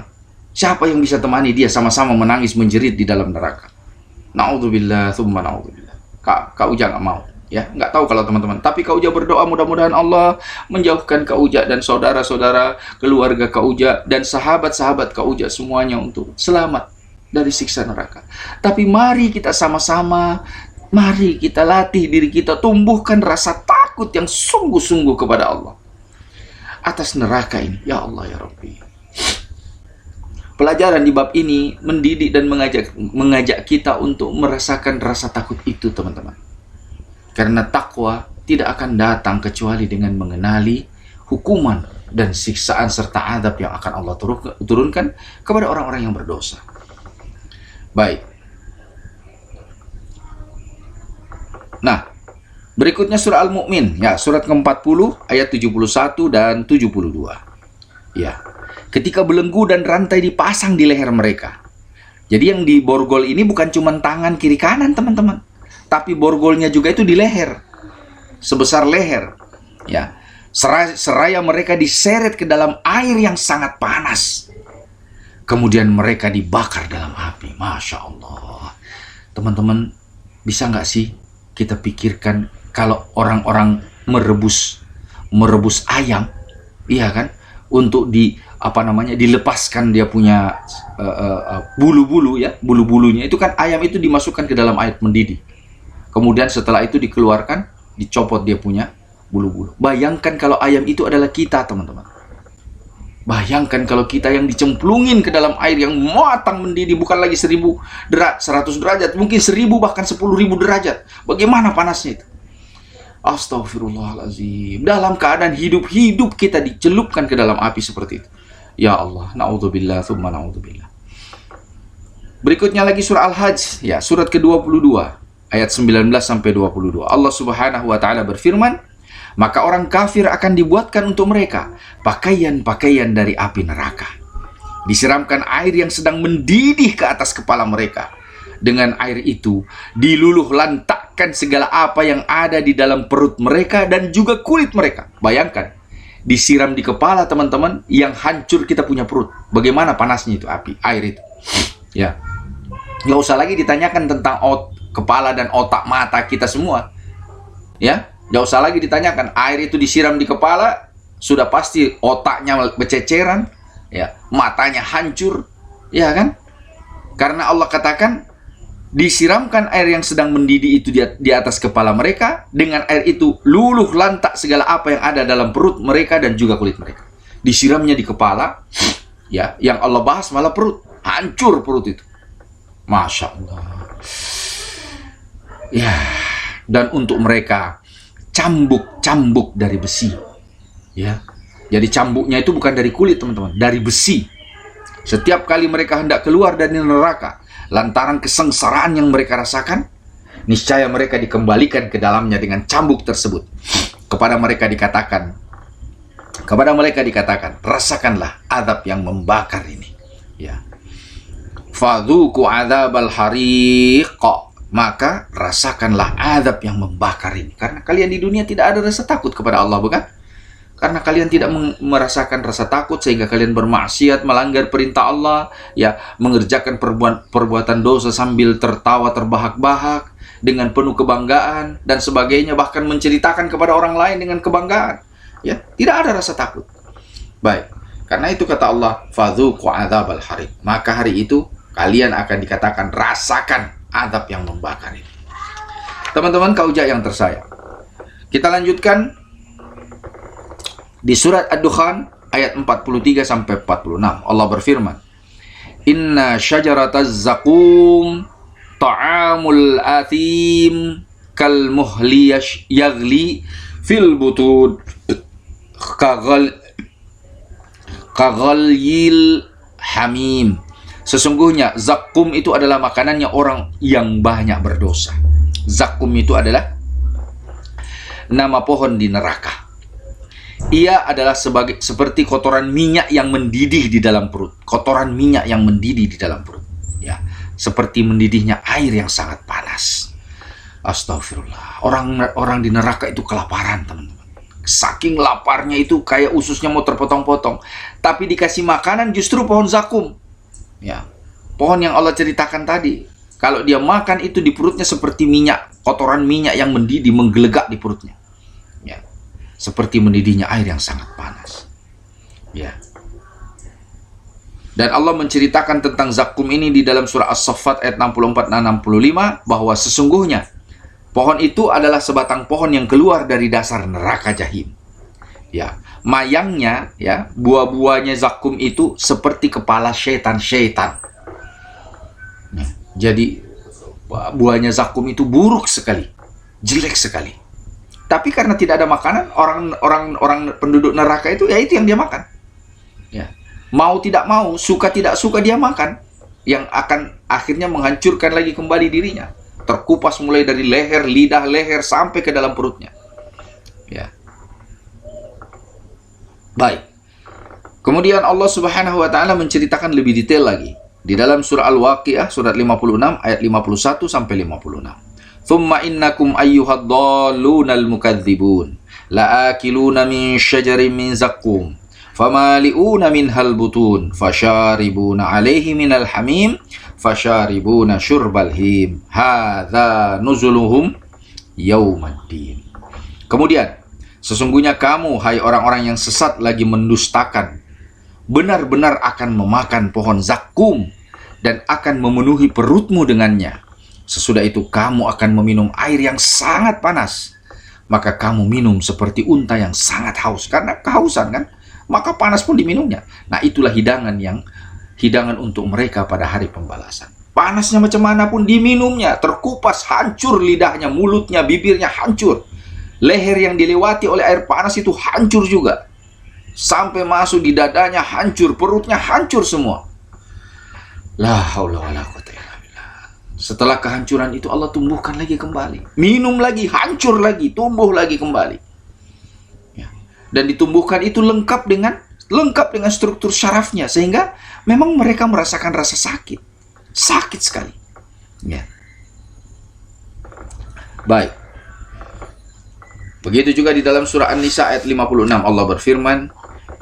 Speaker 1: Siapa yang bisa temani dia sama-sama menangis menjerit di dalam neraka. Na'udzubillah, tsumma na'udzubillah. Kak Uja nggak mau. Ya, nggak tahu kalau teman-teman. Tapi Kak Uja berdoa mudah-mudahan Allah menjauhkan Kak Uja dan saudara-saudara, keluarga Kak Uja dan sahabat-sahabat Kak Uja semuanya untuk selamat dari siksa neraka. Tapi mari kita sama-sama, mari kita latih diri kita, tumbuhkan rasa takut yang sungguh-sungguh kepada Allah atas neraka ini. Ya Allah ya Rabbi. Pelajaran di bab ini mendidik dan mengajak kita untuk merasakan rasa takut itu, teman-teman. Karena takwa tidak akan datang kecuali dengan mengenali hukuman dan siksaan serta adab yang akan Allah turunkan kepada orang-orang yang berdosa. Baik. Nah, berikutnya surah Al-Mu'min, ya, surat ke-40 ayat 71 dan 72. Ya. Ketika belenggu dan rantai dipasang di leher mereka. Jadi yang diborgol ini bukan cuma tangan kiri kanan, teman-teman. Tapi borgolnya juga itu di leher, sebesar leher. Ya, seraya mereka diseret ke dalam air yang sangat panas. Kemudian mereka dibakar dalam api. Masya Allah. Teman-teman, bisa nggak sih kita pikirkan kalau orang-orang merebus ayam, iya kan, untuk dilepaskan dia punya bulu-bulu ya, bulu-bulunya itu kan, ayam itu dimasukkan ke dalam air mendidih. Kemudian setelah itu dikeluarkan, dicopot dia punya bulu-bulu. Bayangkan kalau ayam itu adalah kita, teman-teman. Bayangkan kalau kita yang dicemplungin ke dalam air yang matang mendidih, bukan lagi 100 derajat, mungkin 1000 bahkan 10.000 derajat. Bagaimana panasnya itu? Astaghfirullahaladzim. Dalam keadaan hidup-hidup kita dicelupkan ke dalam api seperti itu. Ya Allah, na'udzubillah, tsumma na'udzubillah. Berikutnya lagi surah Al-Hajj, ya, surat ke-22. ayat 19 sampai 22. Allah Subhanahu wa taala berfirman, maka orang kafir akan dibuatkan untuk mereka pakaian-pakaian dari api neraka. Disiramkan air yang sedang mendidih ke atas kepala mereka. Dengan air itu diluluh lantakkan segala apa yang ada di dalam perut mereka dan juga kulit mereka. Bayangkan, disiram di kepala teman-teman, yang hancur kita punya perut. Bagaimana panasnya itu api, air itu. Ya, nggak usah lagi ditanyakan tentang kepala dan otak mata kita semua. Ya, nggak usah lagi ditanyakan. Air itu disiram di kepala, sudah pasti otaknya bececeran, ya, matanya hancur, ya kan? Karena Allah katakan, disiramkan air yang sedang mendidih itu di atas kepala mereka. Dengan air itu luluh lantak segala apa yang ada dalam perut mereka dan juga kulit mereka. Disiramnya di kepala, ya, yang Allah bahas malah perut. Hancur perut itu. Masya Allah. Ya, dan untuk mereka cambuk-cambuk dari besi. Ya, jadi cambuknya itu bukan dari kulit teman-teman, dari besi. Setiap kali mereka hendak keluar dari neraka, lantaran kesengsaraan yang mereka rasakan, niscaya mereka dikembalikan ke dalamnya dengan cambuk tersebut. Kepada mereka dikatakan, rasakanlah azab yang membakar ini. Ya. Fadzuqu adzabal hariq, maka rasakanlah azab yang membakar ini. Karena kalian di dunia tidak ada rasa takut kepada Allah, bukan? Karena kalian tidak merasakan rasa takut sehingga kalian bermaksiat, melanggar perintah Allah, ya, mengerjakan perbuatan dosa sambil tertawa terbahak-bahak dengan penuh kebanggaan dan sebagainya, bahkan menceritakan kepada orang lain dengan kebanggaan. Ya, tidak ada rasa takut. Baik. Karena itu kata Allah, fadzuqu adzabal hariq. Maka hari itu kalian akan dikatakan rasakan azab yang membakar ini. Teman-teman kaujak yang tersayang, kita lanjutkan di surat Ad-Dukhan ayat 43 sampai 46. Allah berfirman, inna syajarataz zakum ta'amul athim kal muhli yaghli fil butun kaghalyil hamim. Sesungguhnya zakum itu adalah makanannya orang yang banyak berdosa. Zakum itu adalah nama pohon di neraka. Ia adalah seperti kotoran minyak yang mendidih di dalam perut. Kotoran minyak yang mendidih di dalam perut. Ya, seperti mendidihnya air yang sangat panas. Astagfirullah. Orang di neraka itu kelaparan, teman-teman. Saking laparnya itu kayak ususnya mau terpotong-potong. Tapi dikasih makanan justru pohon zakum. Ya, pohon yang Allah ceritakan tadi. Kalau dia makan itu di perutnya seperti minyak, kotoran minyak yang mendidih, menggelegak di perutnya. Ya, seperti mendidihnya air yang sangat panas. Ya. Dan Allah menceritakan tentang zakum ini di dalam surah As-Saffat ayat 64 dan 65, bahwa sesungguhnya pohon itu adalah sebatang pohon yang keluar dari dasar neraka jahim. Ya, mayangnya, ya, buah-buahnya zakum itu seperti kepala syaitan-syaitan. Ya, jadi buahnya zakum itu buruk sekali, jelek sekali. Tapi karena tidak ada makanan, orang penduduk neraka itu, ya itu yang dia makan. Ya. Mau tidak mau, suka tidak suka dia makan. Yang akan akhirnya menghancurkan lagi kembali dirinya. Terkupas mulai dari leher, lidah, leher, sampai ke dalam perutnya. Ya. Baik. Kemudian Allah Subhanahu wa taala menceritakan lebih detail lagi di dalam surah Al-Waqiah surat 56 ayat 51 sampai 56. Thumma innakum ayyuhad dallunal mukadzibun la'akiluna min syajarin min zaqqum famali'una minhal butun fasharibuna 'alaihi minal hamim fasharibuna syurbal him hadza nuzuluhum yaumaddin. Kemudian sesungguhnya kamu, hai orang-orang yang sesat, lagi mendustakan, benar-benar akan memakan pohon zakum dan akan memenuhi perutmu dengannya. Sesudah itu kamu akan meminum air yang sangat panas. Maka kamu minum seperti unta yang sangat haus. Karena kehausan kan, maka panas pun diminumnya. Nah, itulah hidangan untuk mereka pada hari pembalasan. Panasnya macam mana pun diminumnya. Terkupas, hancur lidahnya, mulutnya, bibirnya hancur. Leher yang dilewati oleh air panas itu hancur juga. Sampai masuk di dadanya hancur, perutnya hancur semua. La haula wala quwwata illa billah. Setelah kehancuran itu Allah tumbuhkan lagi kembali. Minum lagi, hancur lagi, tumbuh lagi kembali. Ya. Dan ditumbuhkan itu lengkap dengan struktur syarafnya, sehingga memang mereka merasakan rasa sakit. Sakit sekali. Ya. Baik. Begitu juga di dalam surah An-Nisa ayat 56 Allah berfirman,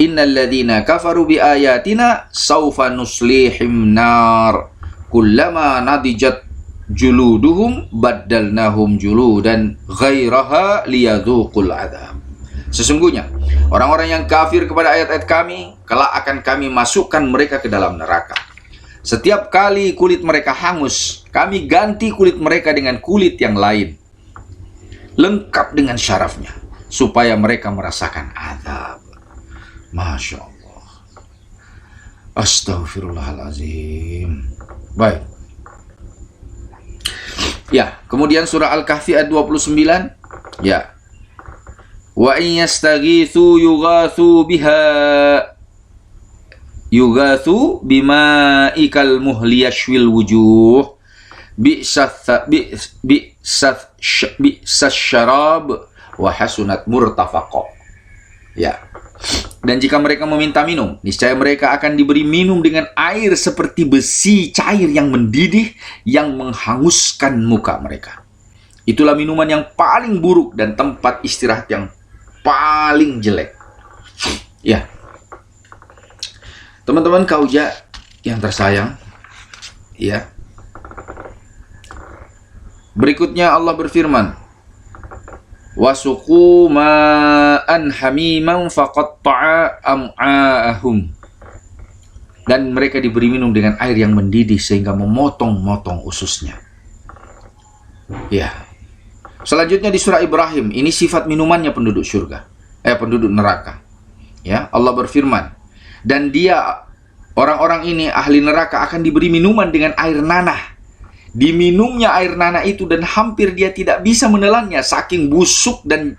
Speaker 1: "Innal ladzina kafaru bi ayatina saufa nuslihim nar kullama nadijat juluduhum baddalnahum juludan ghairaha liyadzuqul adzab." Sesungguhnya orang-orang yang kafir kepada ayat-ayat kami, kelak akan kami masukkan mereka ke dalam neraka. Setiap kali kulit mereka hangus, kami ganti kulit mereka dengan kulit yang lain, lengkap dengan syarafnya, supaya mereka merasakan azab. Masya Allah. Astaghfirullahaladzim. Baik. Ya, kemudian surah Al-Kahfi ayat 29. Ya. Wa in yastaghithu yughathu bima'ikal muhli yashwil wujuh bi'sas syarab wa hasunat murtafaqa. Ya. Dan jika mereka meminta minum, niscaya mereka akan diberi minum dengan air seperti besi cair yang mendidih yang menghanguskan muka mereka. Itulah minuman yang paling buruk dan tempat istirahat yang paling jelek. Ya. Teman-teman kauja yang tersayang, ya. Berikutnya Allah berfirman, "Wasuqu ma'an hamiman faqatta'a am'a'ahum." Dan mereka diberi minum dengan air yang mendidih sehingga memotong-motong ususnya. Ya. Selanjutnya di surah Ibrahim, ini sifat minumannya penduduk penduduk neraka. Ya, Allah berfirman, "Dan dia, orang-orang ini ahli neraka akan diberi minuman dengan air nanah. Diminumnya air nanah itu dan hampir dia tidak bisa menelannya saking busuk dan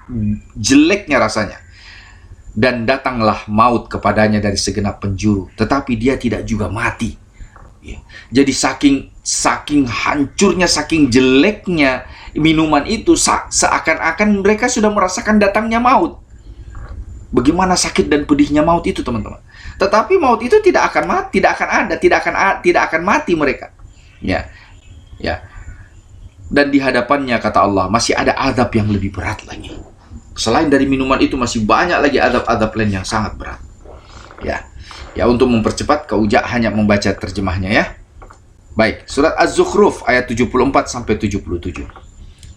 Speaker 1: jeleknya rasanya. Dan datanglah maut kepadanya dari segenap penjuru, tetapi dia tidak juga mati." Ya. Jadi saking hancurnya, saking jeleknya minuman itu, seakan-akan mereka sudah merasakan datangnya maut. Bagaimana sakit dan pedihnya maut itu, teman-teman. Tetapi maut itu tidak akan mati, tidak akan mati mereka. Ya. Ya. Dan di hadapannya, kata Allah, masih ada azab yang lebih berat lagi. Selain dari minuman itu masih banyak lagi azab-azab lain yang sangat berat. Ya. Ya, untuk mempercepat, Kauja hanya membaca terjemahnya ya. Baik, surat Az-Zukhruf ayat 74 sampai 77.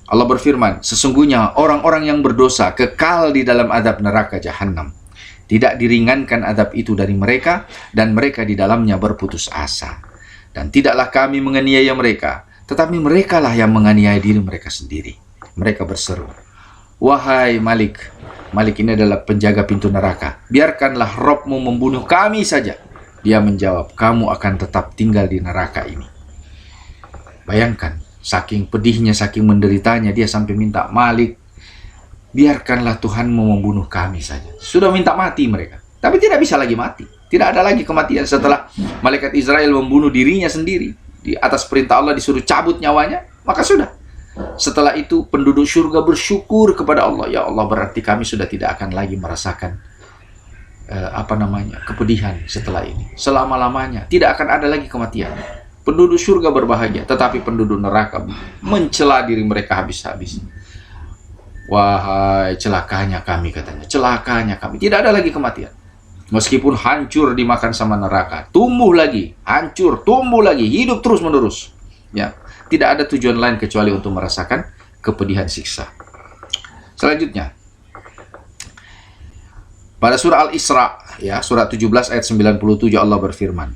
Speaker 1: Allah berfirman, "Sesungguhnya orang-orang yang berdosa kekal di dalam azab neraka Jahannam. Tidak diringankan azab itu dari mereka, dan mereka di dalamnya berputus asa. Dan tidaklah kami menganiaya mereka, tetapi merekalah yang menganiaya diri mereka sendiri. Mereka berseru, 'Wahai Malik,' Malik ini adalah penjaga pintu neraka, 'biarkanlah Rabb-Mu membunuh kami saja.' Dia menjawab, 'Kamu akan tetap tinggal di neraka ini.'" Bayangkan, saking pedihnya, saking menderitanya, dia sampai minta, "Malik, biarkanlah Tuhanmu membunuh kami saja." Sudah minta mati mereka, tapi tidak bisa lagi mati. Tidak ada lagi kematian setelah malaikat Israel membunuh dirinya sendiri. Di atas perintah Allah disuruh cabut nyawanya, maka sudah. Setelah itu penduduk surga bersyukur kepada Allah, "Ya Allah, berarti kami sudah tidak akan lagi merasakan kepedihan setelah ini. Selama-lamanya tidak akan ada lagi kematian." Penduduk surga berbahagia, tetapi penduduk neraka mencela diri mereka habis-habis. "Wahai celakanya kami," katanya, "celakanya kami, tidak ada lagi kematian." Meskipun hancur dimakan sama neraka, tumbuh lagi, hancur, tumbuh lagi, hidup terus-menerus. Ya, tidak ada tujuan lain kecuali untuk merasakan kepedihan siksa. Selanjutnya, pada surah Al-Isra, ya, surah 17 ayat 97 Allah berfirman,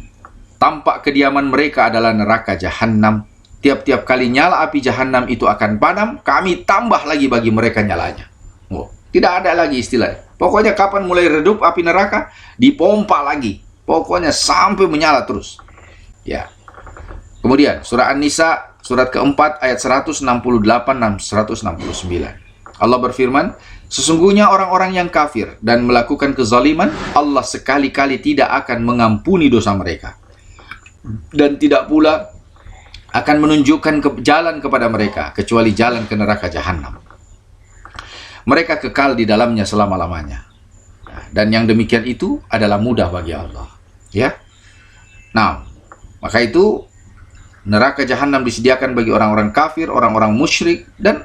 Speaker 1: "Tampak kediaman mereka adalah neraka Jahannam. Tiap-tiap kali nyala api Jahannam itu akan padam, kami tambah lagi bagi mereka nyalanya." Oh, tidak ada lagi istilah. Pokoknya kapan mulai redup api neraka, dipompa lagi. Pokoknya sampai menyala terus. Ya. Kemudian surah An-Nisa surat keempat ayat 168 dan 169. Allah berfirman, "Sesungguhnya orang-orang yang kafir dan melakukan kezaliman, Allah sekali-kali tidak akan mengampuni dosa mereka. Dan tidak pula akan menunjukkan jalan kepada mereka kecuali jalan ke neraka jahanam. Mereka kekal di dalamnya selama-lamanya. Dan yang demikian itu adalah mudah bagi Allah. Ya. Nah, maka itu neraka jahanam disediakan bagi orang-orang kafir, orang-orang musyrik, dan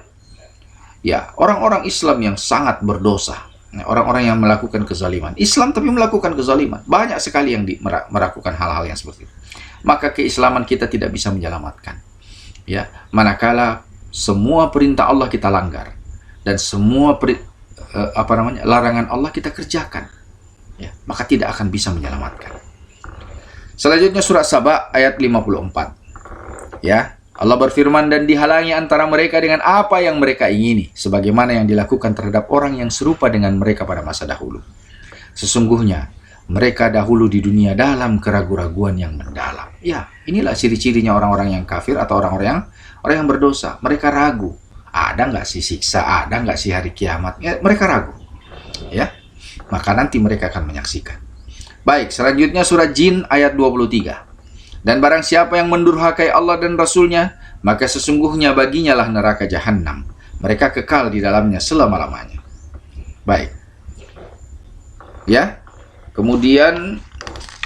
Speaker 1: ya orang-orang Islam yang sangat berdosa. Orang-orang yang melakukan kezaliman. Islam tapi melakukan kezaliman. Banyak sekali yang melakukan hal-hal yang seperti itu. Maka keislaman kita tidak bisa menyelamatkan. Ya, manakala semua perintah Allah kita langgar dan semua larangan Allah kita kerjakan, ya, maka tidak akan bisa menyelamatkan. Selanjutnya surat Saba ayat 54. Ya, Allah berfirman, dan dihalangi antara mereka dengan apa yang mereka ingini, sebagaimana yang dilakukan terhadap orang yang serupa dengan mereka pada masa dahulu. Sesungguhnya mereka dahulu di dunia dalam keraguan-raguan yang mendalam. Ya, inilah ciri-cirinya orang-orang yang kafir atau orang yang berdosa. Mereka ragu. Ada nggak sih siksa? Ada nggak sih hari kiamat? Ya, mereka ragu. Ya, maka nanti mereka akan menyaksikan. Baik, selanjutnya surat Jin ayat 23. Dan barang siapa yang mendurhakai Allah dan Rasulnya, maka sesungguhnya baginya lah neraka jahanam. Mereka kekal di dalamnya selama-lamanya. Baik. Ya. Kemudian,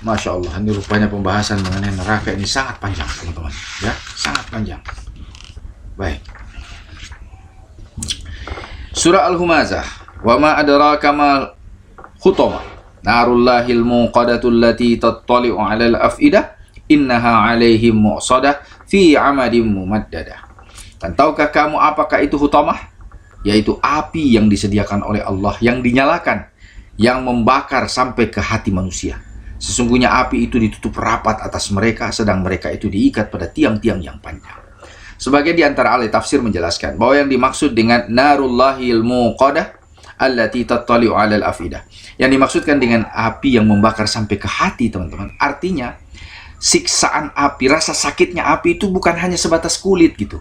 Speaker 1: Masya Allah, ini rupanya pembahasan mengenai neraka ini sangat panjang, teman-teman. Ya, sangat panjang. Baik. Surah Al-Humazah. Wa ma adraka mal hutamah. Narullahil muqadatul lati tattali'u 'alal afidah. Innaha 'alaihim mu'sadah fi 'amadim mumaddadah. Dan tahukah kamu apakah itu hutamah? Yaitu api yang disediakan oleh Allah, yang dinyalakan, yang membakar sampai ke hati manusia. Sesungguhnya api itu ditutup rapat atas mereka, sedang mereka itu diikat pada tiang-tiang yang panjang. Sebagian di antara ahli tafsir menjelaskan bahwa yang dimaksud dengan narullahil muqadah allati tattali'u 'alal afidah, yang dimaksudkan dengan api yang membakar sampai ke hati, teman-teman, artinya siksaan api, rasa sakitnya api itu bukan hanya sebatas kulit gitu.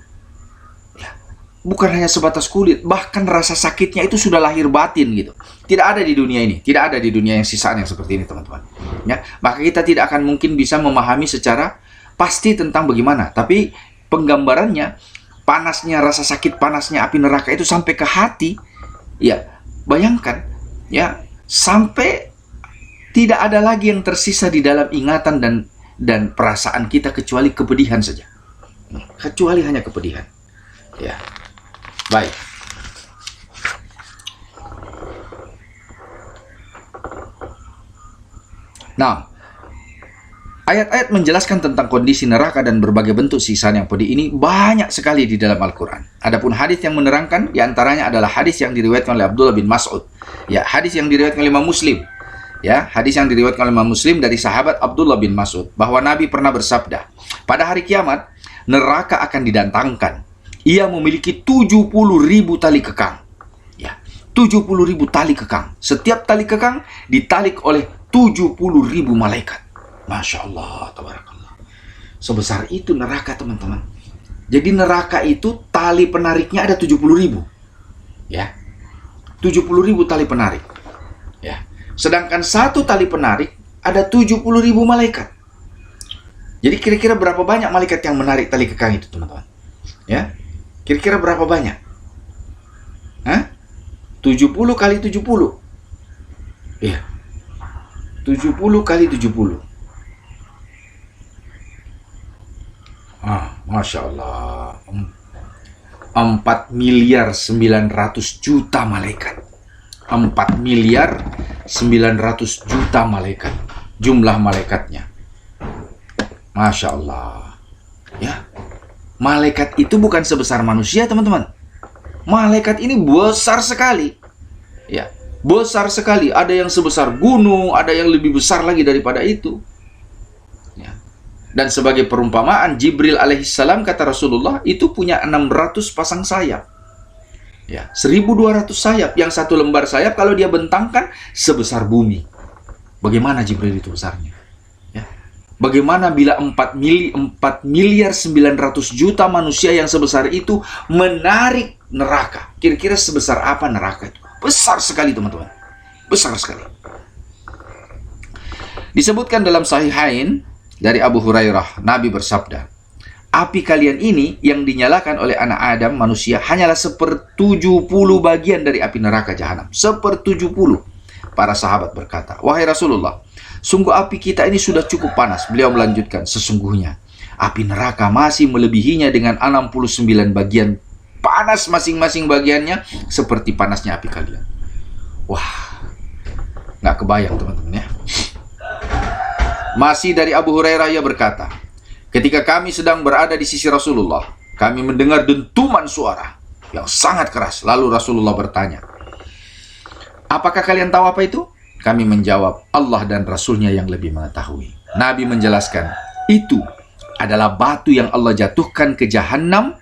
Speaker 1: Bukan hanya sebatas kulit, bahkan rasa sakitnya itu sudah lahir batin gitu. Tidak ada di dunia ini, tidak ada di dunia yang sisaan yang seperti ini, teman-teman. Ya, maka kita tidak akan mungkin bisa memahami secara pasti tentang bagaimana. Tapi penggambarannya, panasnya rasa sakit, panasnya api neraka itu sampai ke hati. Ya, bayangkan, ya, sampai tidak ada lagi yang tersisa di dalam ingatan dan perasaan kita kecuali kepedihan saja. Kecuali hanya kepedihan. Ya. Baik. Nah, ayat-ayat menjelaskan tentang kondisi neraka dan berbagai bentuk siksaan yang pedih ini banyak sekali di dalam Al-Quran. Adapun hadis yang menerangkan, diantaranya adalah hadis yang diriwayatkan oleh Abdullah bin Mas'ud. Ya, hadis yang diriwayatkan oleh Imam Muslim. Ya, hadis yang diriwayatkan oleh Imam Muslim dari sahabat Abdullah bin Mas'ud, bahwa Nabi pernah bersabda, pada hari kiamat, neraka akan didatangkan. Ia memiliki 70.000 tali kekang. Ya, 70.000 tali kekang. Setiap tali kekang ditalik oleh 70.000 malaikat. Masya Allah, tabarakallah. Sebesar itu neraka, teman-teman. Jadi neraka itu tali penariknya ada 70.000. Ya, 70.000 tali penarik. Ya, sedangkan satu tali penarik ada 70.000 malaikat. Jadi kira-kira berapa banyak malaikat yang menarik tali kekang itu, teman-teman? Ya. Kira-kira berapa banyak? 70 kali 70. Iya. 70 kali 70. Masya Allah. 4 miliar 900 juta malaikat. 4 miliar 900 juta malaikat. Jumlah malaikatnya. Masya Allah. Ya. Malaikat itu bukan sebesar manusia, teman-teman. Malaikat ini besar sekali. Ya, besar sekali. Ada yang sebesar gunung, ada yang lebih besar lagi daripada itu. Ya. Dan sebagai perumpamaan, Jibril alaihissalam, kata Rasulullah, itu punya 600 pasang sayap. Ya, 1.200 sayap. Yang satu lembar sayap kalau dia bentangkan sebesar bumi. Bagaimana Jibril itu besarnya? Bagaimana bila 4 miliar 900 juta manusia yang sebesar itu menarik neraka? Kira-kira sebesar apa neraka itu? Besar sekali, teman-teman. Besar sekali. Disebutkan dalam Sahihain dari Abu Hurairah, Nabi bersabda, Api kalian ini yang dinyalakan oleh anak Adam, manusia, hanyalah 1/70 bagian dari api neraka jahanam. 1/70. Para sahabat berkata, wahai Rasulullah, sungguh api kita ini sudah cukup panas. Beliau melanjutkan, sesungguhnya api neraka masih melebihinya dengan 69 bagian panas masing-masing bagiannya seperti panasnya api kalian. Wah, nggak kebayang teman-teman ya. Masih dari Abu Hurairah, ia berkata, ketika kami sedang berada di sisi Rasulullah, kami mendengar dentuman suara yang sangat keras. Lalu Rasulullah bertanya, apakah kalian tahu apa itu? Kami menjawab, Allah dan Rasulnya yang lebih mengetahui. Nabi menjelaskan, itu adalah batu yang Allah jatuhkan ke jahanam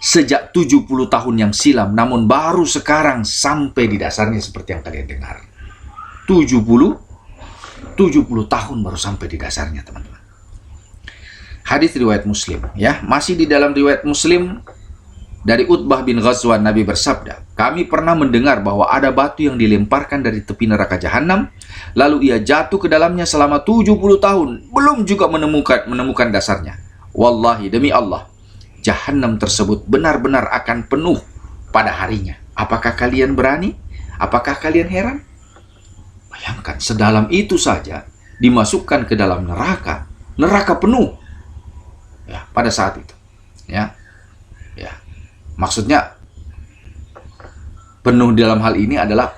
Speaker 1: sejak 70 tahun yang silam, namun baru sekarang sampai di dasarnya seperti yang kalian dengar. 70 tahun baru sampai di dasarnya, teman-teman. Hadis riwayat Muslim, ya. Masih di dalam riwayat Muslim dari Utbah bin Ghazwan, Nabi bersabda, kami pernah mendengar bahwa ada batu yang dilemparkan dari tepi neraka jahanam, lalu ia jatuh ke dalamnya selama 70 tahun, belum juga menemukan dasarnya. Wallahi, demi Allah, jahanam tersebut benar-benar akan penuh pada harinya. Apakah kalian berani? Apakah kalian heran? Bayangkan, sedalam itu saja dimasukkan ke dalam neraka penuh. Ya, pada saat itu. Ya. Maksudnya penuh dalam hal ini adalah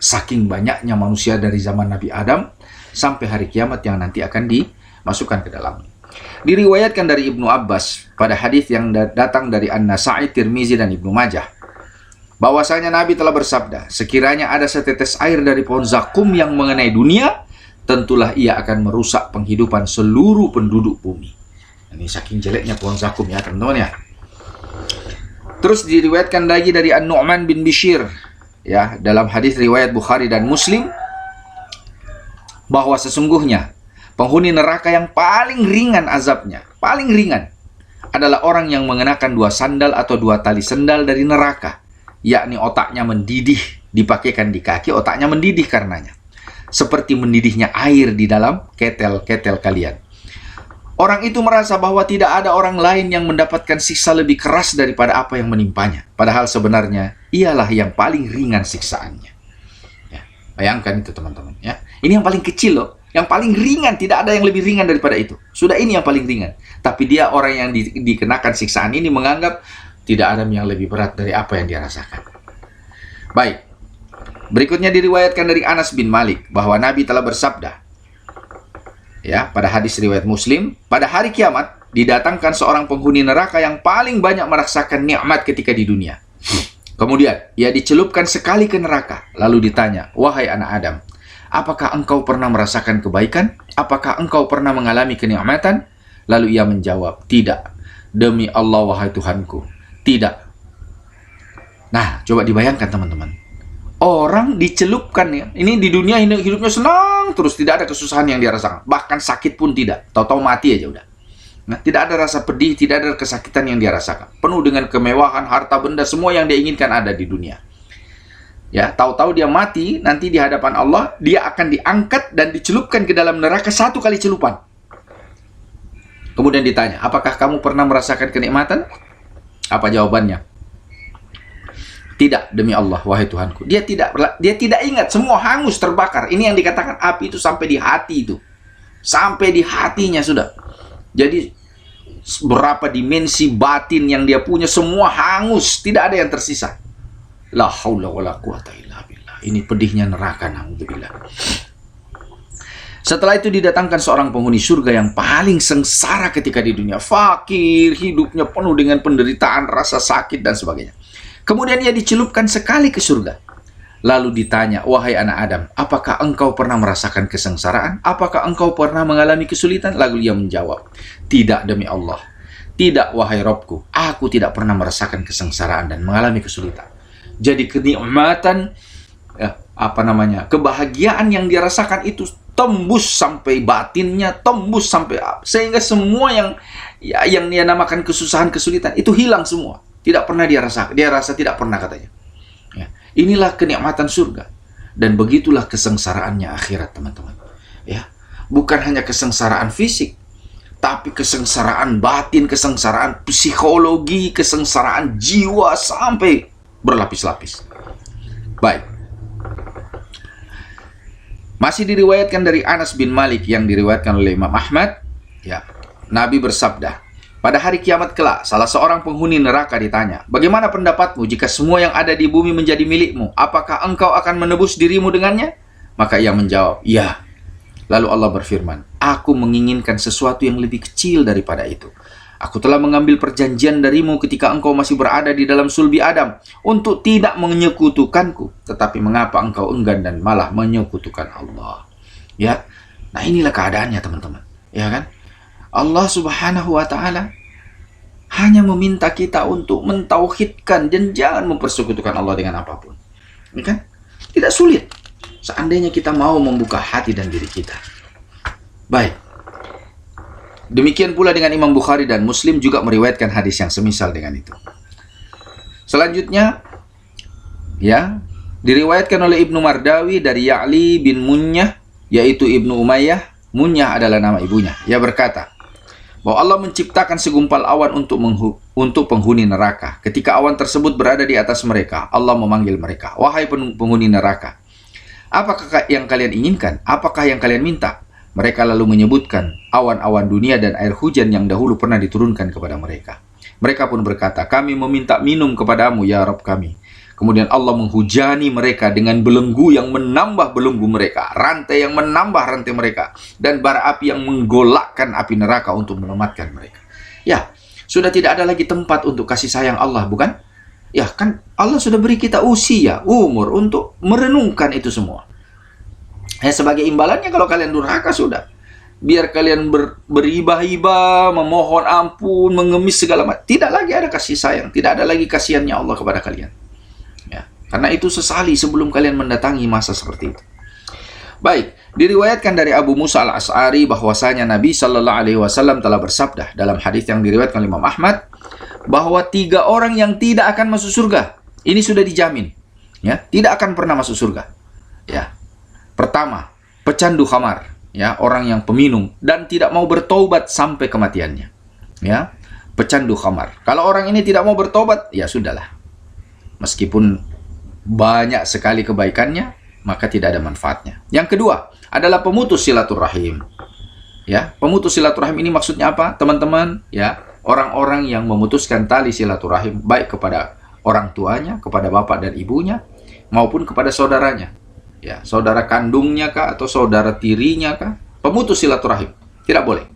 Speaker 1: saking banyaknya manusia dari zaman Nabi Adam sampai hari kiamat yang nanti akan dimasukkan ke dalamnya. Diriwayatkan dari Ibnu Abbas pada hadis yang datang dari An-Nasa'i, Tirmizi, dan Ibnu Majah, bahwasanya Nabi telah bersabda, sekiranya ada setetes air dari pohon zakum yang mengenai dunia, tentulah ia akan merusak penghidupan seluruh penduduk bumi. Ini saking jeleknya pohon zakum ya, teman-teman ya. Terus diriwayatkan lagi dari An-Nu'man bin Bishir, ya, dalam hadis riwayat Bukhari dan Muslim, bahwa sesungguhnya penghuni neraka yang paling ringan azabnya, paling ringan, adalah orang yang mengenakan 2 sandal atau 2 tali sendal dari neraka, yakni otaknya mendidih, dipakaikan di kaki, otaknya mendidih karenanya, seperti mendidihnya air di dalam ketel-ketel kalian. Orang itu merasa bahwa tidak ada orang lain yang mendapatkan siksa lebih keras daripada apa yang menimpanya, padahal sebenarnya ialah yang paling ringan siksaannya. Ya, bayangkan itu, teman-teman ya. Ini yang paling kecil loh, yang paling ringan, tidak ada yang lebih ringan daripada itu. Sudah, ini yang paling ringan, tapi dia, orang yang dikenakan siksaan ini, menganggap tidak ada yang lebih berat dari apa yang dia rasakan. Baik, berikutnya diriwayatkan dari Anas bin Malik bahwa Nabi telah bersabda, ya, pada hadis riwayat Muslim, pada hari kiamat didatangkan seorang penghuni neraka yang paling banyak merasakan nikmat ketika di dunia. Kemudian ia dicelupkan sekali ke neraka, lalu ditanya, wahai anak Adam, apakah engkau pernah merasakan kebaikan? Apakah engkau pernah mengalami kenikmatan? Lalu ia menjawab, tidak. Demi Allah, wahai Tuhanku, tidak. Nah, coba dibayangkan, teman-teman. Orang dicelupkan ya. Ini di dunia ini hidupnya senang terus, tidak ada kesusahan yang dia rasakan. Bahkan sakit pun tidak. Tahu-tahu mati aja udah. Nah, tidak ada rasa pedih, tidak ada kesakitan yang dia rasakan. Penuh dengan kemewahan, harta benda, semua yang dia inginkan ada di dunia. Ya, tahu-tahu dia mati, nanti di hadapan Allah, dia akan diangkat dan dicelupkan ke dalam neraka 1 kali celupan. Kemudian ditanya, apakah kamu pernah merasakan kenikmatan? Apa jawabannya? Tidak, demi Allah, wahai Tuhanku. Dia tidak ingat, semua hangus, terbakar. Ini yang dikatakan api itu sampai di hati itu. Sampai di hatinya sudah. Jadi berapa dimensi batin yang dia punya, semua hangus, tidak ada yang tersisa. La haula wala quwata illa billah. Ini pedihnya neraka, naudzubillah. Setelah itu didatangkan seorang penghuni surga yang paling sengsara ketika di dunia. Fakir, hidupnya penuh dengan penderitaan, rasa sakit, dan sebagainya. Kemudian ia dicelupkan sekali ke surga. Lalu ditanya, wahai anak Adam, apakah engkau pernah merasakan kesengsaraan? Apakah engkau pernah mengalami kesulitan? Lalu ia menjawab, tidak demi Allah. Tidak, wahai Robku, aku tidak pernah merasakan kesengsaraan dan mengalami kesulitan. Jadi kenikmatan, kebahagiaan yang dia rasakan itu tembus sampai batinnya, tembus sampai sehingga semua yang dia namakan kesusahan, kesulitan itu hilang semua. Tidak pernah dia rasa tidak pernah, katanya. Ya, inilah kenikmatan surga, dan begitulah kesengsaraannya akhirat, teman-teman. Ya, bukan hanya kesengsaraan fisik, tapi kesengsaraan batin, kesengsaraan psikologi, kesengsaraan jiwa sampai berlapis-lapis. Baik. Masih diriwayatkan dari Anas bin Malik yang diriwayatkan oleh Imam Ahmad, ya. Nabi bersabda, pada hari kiamat kelak, salah seorang penghuni neraka ditanya, bagaimana pendapatmu jika semua yang ada di bumi menjadi milikmu? Apakah engkau akan menebus dirimu dengannya? Maka ia menjawab, ya. Lalu Allah berfirman, aku menginginkan sesuatu yang lebih kecil daripada itu. Aku telah mengambil perjanjian darimu ketika engkau masih berada di dalam sulbi Adam untuk tidak menyekutukanku. Tetapi mengapa engkau enggan dan malah menyekutukan Allah? Ya, nah inilah keadaannya teman-teman. Ya kan? Allah Subhanahu wa Ta'ala hanya meminta kita untuk mentauhidkan dan jangan mempersekutukan Allah dengan apapun. Ya kan? Tidak sulit. Seandainya kita mau membuka hati dan diri kita. Baik. Demikian pula dengan Imam Bukhari dan Muslim juga meriwayatkan hadis yang semisal dengan itu. Selanjutnya, ya, diriwayatkan oleh Ibnu Mardawi dari Ya'li bin Munyah, yaitu Ibnu Umayyah. Munyah adalah nama ibunya. Ia berkata, bahwa Allah menciptakan segumpal awan untuk penghuni neraka. Ketika awan tersebut berada di atas mereka, Allah memanggil mereka, wahai penghuni neraka, apakah yang kalian inginkan? Apakah yang kalian minta? Mereka lalu menyebutkan awan-awan dunia dan air hujan yang dahulu pernah diturunkan kepada mereka. Mereka pun berkata, kami meminta minum kepadamu, ya Rabb kami. Kemudian Allah menghujani mereka dengan belenggu yang menambah belenggu mereka, rantai yang menambah rantai mereka, dan bara api yang menggolakkan api neraka untuk menematkan mereka. Ya, sudah tidak ada lagi tempat untuk kasih sayang Allah, bukan? Ya, kan Allah sudah beri kita usia, umur untuk merenungkan itu semua. Ya, sebagai imbalannya kalau kalian durhaka sudah. Biar kalian beribah-ibah, memohon ampun, mengemis segala macam. Tidak lagi ada kasih sayang, tidak ada lagi kasihannya Allah kepada kalian. Ya, karena itu sesali sebelum kalian mendatangi masa seperti itu. Baik, diriwayatkan dari Abu Musa al-Asy'ari bahwasanya Nabi Shallallahu Alaihi Wasallam telah bersabda dalam hadis yang diriwayatkan oleh Imam Ahmad bahwa 3 orang yang tidak akan masuk surga, ini sudah dijamin, ya, tidak akan pernah masuk surga. Ya, pertama, pecandu khamar, ya, orang yang peminum dan tidak mau bertobat sampai kematiannya. Ya, pecandu khamar. Kalau orang ini tidak mau bertobat, ya sudahlah. Meskipun banyak sekali kebaikannya, maka tidak ada manfaatnya. Yang kedua adalah pemutus silaturahim. Ya, pemutus silaturahim ini maksudnya apa, teman-teman? Ya, orang-orang yang memutuskan tali silaturahim baik kepada orang tuanya, kepada bapak dan ibunya, maupun kepada saudaranya. Ya, saudara kandungnya kah atau saudara tirinya kah? Pemutus silaturahim tidak boleh.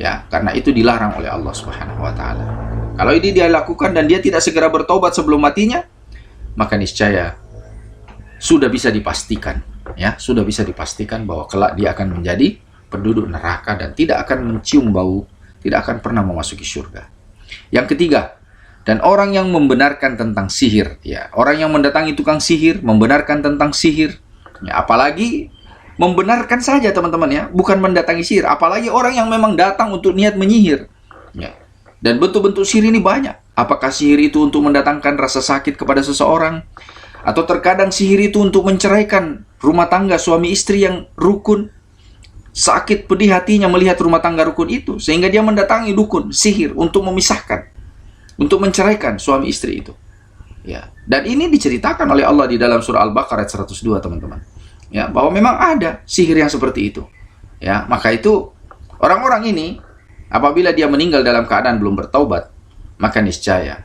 Speaker 1: Ya, karena itu dilarang oleh Allah Subhanahu wa Ta'ala. Kalau ini dia lakukan dan dia tidak segera bertobat sebelum matinya, maka niscaya sudah bisa dipastikan, ya, sudah bisa dipastikan bahwa kelak dia akan menjadi penduduk neraka dan tidak akan mencium bau, tidak akan pernah memasuki surga. Yang ketiga, dan orang yang membenarkan tentang sihir, ya, orang yang mendatangi tukang sihir, membenarkan tentang sihir, ya, apalagi membenarkan saja teman-teman, ya, bukan mendatangi sihir, apalagi orang yang memang datang untuk niat menyihir, ya. Dan bentuk-bentuk sihir ini banyak. Apakah sihir itu untuk mendatangkan rasa sakit kepada seseorang, atau terkadang sihir itu untuk menceraikan rumah tangga suami istri yang rukun. Sakit pedih hatinya melihat rumah tangga rukun itu, sehingga dia mendatangi dukun sihir untuk memisahkan, untuk menceraikan suami istri itu. Ya, dan ini diceritakan oleh Allah di dalam surah Al-Baqarah 102, teman-teman. Ya, bahwa memang ada sihir yang seperti itu. Ya, maka itu orang-orang ini apabila dia meninggal dalam keadaan belum bertaubat, maka niscaya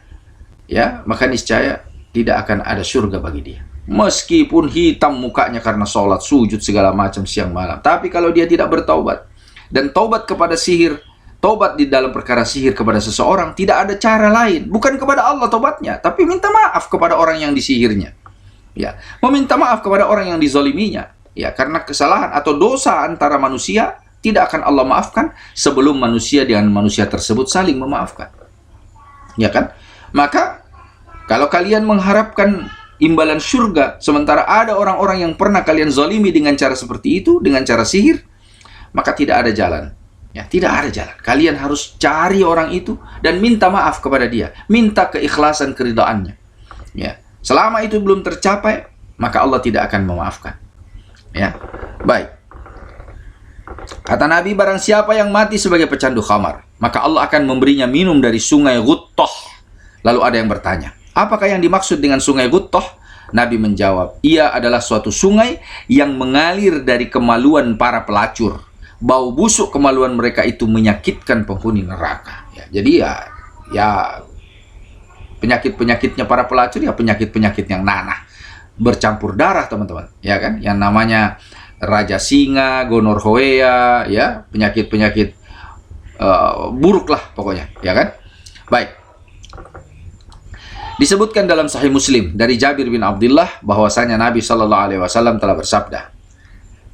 Speaker 1: tidak akan ada surga bagi dia. Meskipun hitam mukanya karena sholat, sujud segala macam siang malam, tapi kalau dia tidak bertaubat dan taubat kepada sihir, taubat di dalam perkara sihir kepada seseorang, tidak ada cara lain, bukan kepada Allah taubatnya, tapi minta maaf kepada orang yang disihirnya. Ya, meminta maaf kepada orang yang dizaliminya. Ya, karena kesalahan atau dosa antara manusia tidak akan Allah maafkan sebelum manusia dengan manusia tersebut saling memaafkan. Ya kan? Maka kalau kalian mengharapkan imbalan surga, sementara ada orang-orang yang pernah kalian zalimi dengan cara seperti itu, dengan cara sihir, maka tidak ada jalan. Ya, tidak ada jalan. Kalian harus cari orang itu dan minta maaf kepada dia, minta keikhlasan keridhaannya. Ya, selama itu belum tercapai, maka Allah tidak akan memaafkan. Ya, baik. Kata Nabi, barang siapa yang mati sebagai pecandu khamar, maka Allah akan memberinya minum dari sungai Ghuttah. Lalu ada yang bertanya, apakah yang dimaksud dengan sungai Ghuttah? Nabi menjawab, ia adalah suatu sungai yang mengalir dari kemaluan para pelacur. Bau busuk kemaluan mereka itu menyakitkan penghuni neraka. Ya, jadi ya penyakit-penyakitnya para pelacur ya penyakit-penyakit yang nanah, bercampur darah, teman-teman. Ya kan? Yang namanya Raja Singa, gonorrhea, ya, penyakit-penyakit buruk lah pokoknya, ya kan? Baik. Disebutkan dalam Sahih Muslim dari Jabir bin Abdullah bahwasanya Nabi Shallallahu Alaihi Wasallam telah bersabda,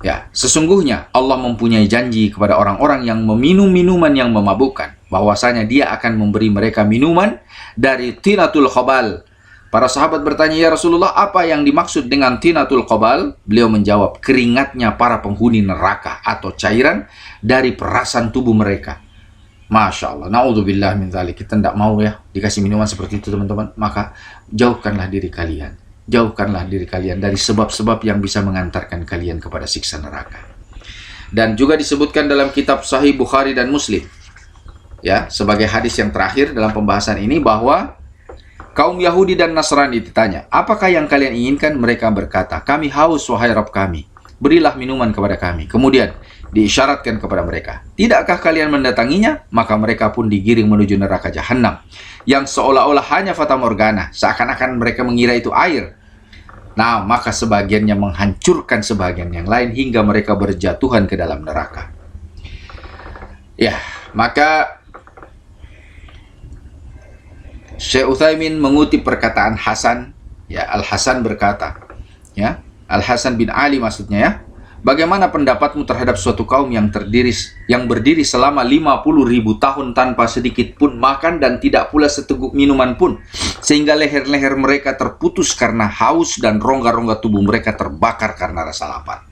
Speaker 1: ya, sesungguhnya Allah mempunyai janji kepada orang-orang yang meminum minuman yang memabukkan, bahwasanya Dia akan memberi mereka minuman dari tinatul khobal. Para sahabat bertanya, ya Rasulullah, apa yang dimaksud dengan tinatul khobal? Beliau menjawab, keringatnya para penghuni neraka atau cairan dari perasan tubuh mereka. Masya Allah, na'udzubillah min dzalik. Kita tidak mau ya dikasih minuman seperti itu, teman-teman. Maka jauhkanlah diri kalian. Jauhkanlah diri kalian dari sebab-sebab yang bisa mengantarkan kalian kepada siksa neraka. Dan juga disebutkan dalam kitab Sahih Bukhari dan Muslim, ya, sebagai hadis yang terakhir dalam pembahasan ini, bahwa kaum Yahudi dan Nasrani ditanya, apakah yang kalian inginkan? Mereka berkata, kami haus wahai Rabb kami, berilah minuman kepada kami. Kemudian diisyaratkan kepada mereka, tidakkah kalian mendatanginya? Maka mereka pun digiring menuju neraka jahanam, yang seolah-olah hanya fata morgana, seakan-akan mereka mengira itu air. Nah, maka sebagiannya menghancurkan sebagian yang lain hingga mereka berjatuhan ke dalam neraka. Ya, maka Syekh Utsaimin mengutip perkataan Hasan, ya, Al-Hasan berkata, ya, Al-Hasan bin Ali maksudnya, ya, bagaimana pendapatmu terhadap suatu kaum yang berdiri selama 50.000 tahun tanpa sedikit pun makan dan tidak pula seteguk minuman pun, sehingga leher-leher mereka terputus karena haus dan rongga-rongga tubuh mereka terbakar karena rasa lapar.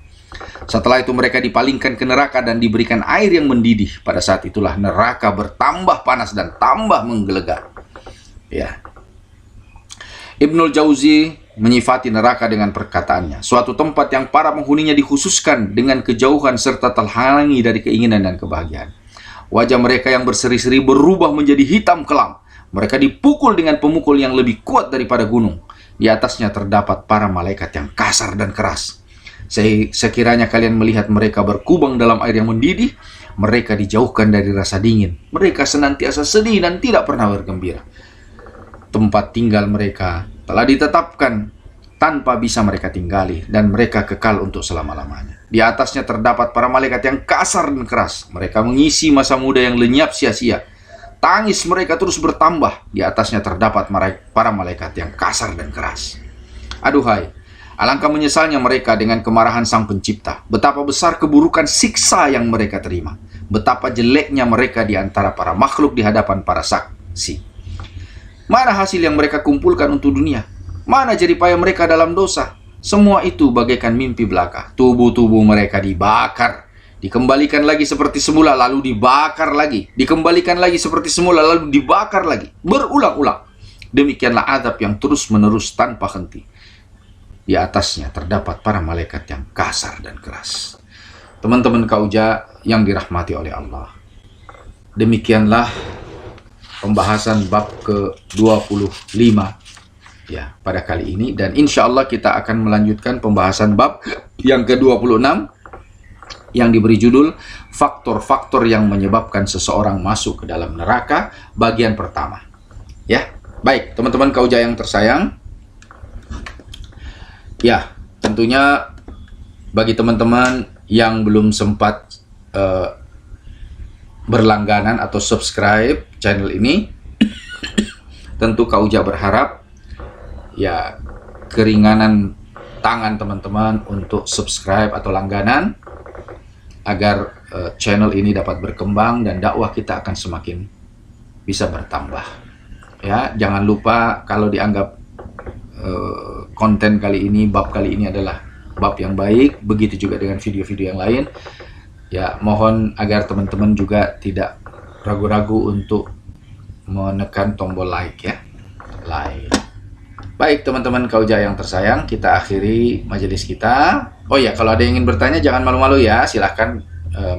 Speaker 1: Setelah itu mereka dipalingkan ke neraka dan diberikan air yang mendidih. Pada saat itulah neraka bertambah panas dan tambah menggelegar. Ya. Ibnul Jauzi menyifati neraka dengan perkataannya, suatu tempat yang para penghuninya dikhususkan dengan kejauhan serta terhalangi dari keinginan dan kebahagiaan. Wajah mereka yang berseri-seri berubah menjadi hitam kelam. Mereka dipukul dengan pemukul yang lebih kuat daripada gunung. Di atasnya terdapat para malaikat yang kasar dan keras. Sekiranya kalian melihat mereka berkubang dalam air yang mendidih, mereka dijauhkan dari rasa dingin. Mereka senantiasa sedih dan tidak pernah bergembira. Tempat tinggal mereka telah ditetapkan tanpa bisa mereka tinggali, dan mereka kekal untuk selama-lamanya. Di atasnya terdapat para malaikat yang kasar dan keras. Mereka mengisi masa muda yang lenyap sia-sia. Tangis mereka terus bertambah. Di atasnya terdapat para malaikat yang kasar dan keras. Aduhai, alangkah menyesalnya mereka dengan kemarahan Sang Pencipta. Betapa besar keburukan siksa yang mereka terima. Betapa jeleknya mereka di antara para makhluk di hadapan para saksi. Mana hasil yang mereka kumpulkan untuk dunia? Mana jerih payah mereka dalam dosa? Semua itu bagaikan mimpi belaka. Tubuh-tubuh mereka dibakar, dikembalikan lagi seperti semula, lalu dibakar lagi, dikembalikan lagi seperti semula, lalu dibakar lagi, berulang-ulang. Demikianlah azab yang terus-menerus tanpa henti. Di atasnya terdapat para malaikat yang kasar dan keras. Teman-teman Kauja yang dirahmati oleh Allah, demikianlah pembahasan bab ke-25 ya pada kali ini, dan insya Allah kita akan melanjutkan pembahasan bab yang ke-26 yang diberi judul faktor-faktor yang menyebabkan seseorang masuk ke dalam neraka, bagian pertama. Ya, baik teman-teman Kauja yang tersayang, ya tentunya bagi teman-teman yang belum sempat berlangganan atau subscribe channel ini, tentu Kauja berharap ya keringanan tangan teman-teman untuk subscribe atau langganan agar channel ini dapat berkembang dan dakwah kita akan semakin bisa bertambah. Ya, jangan lupa kalau dianggap konten kali ini, bab kali ini adalah bab yang baik, begitu juga dengan video-video yang lain. Ya, mohon agar teman-teman juga tidak ragu-ragu untuk menekan tombol like ya. Like. Baik teman-teman Kauja yang tersayang, kita akhiri majelis kita. Oh ya, kalau ada yang ingin bertanya jangan malu-malu ya, silahkan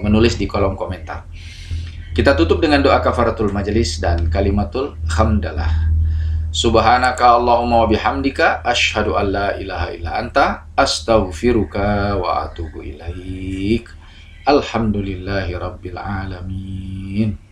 Speaker 1: menulis di kolom komentar. Kita tutup dengan doa kafaratul majelis dan kalimatul hamdalah. Subhanaka Allahumma wa bihamdika asyhadu an la ilaha illa anta astaghfiruka wa atubu ilaik. Alhamdulillahi rabbil alamin.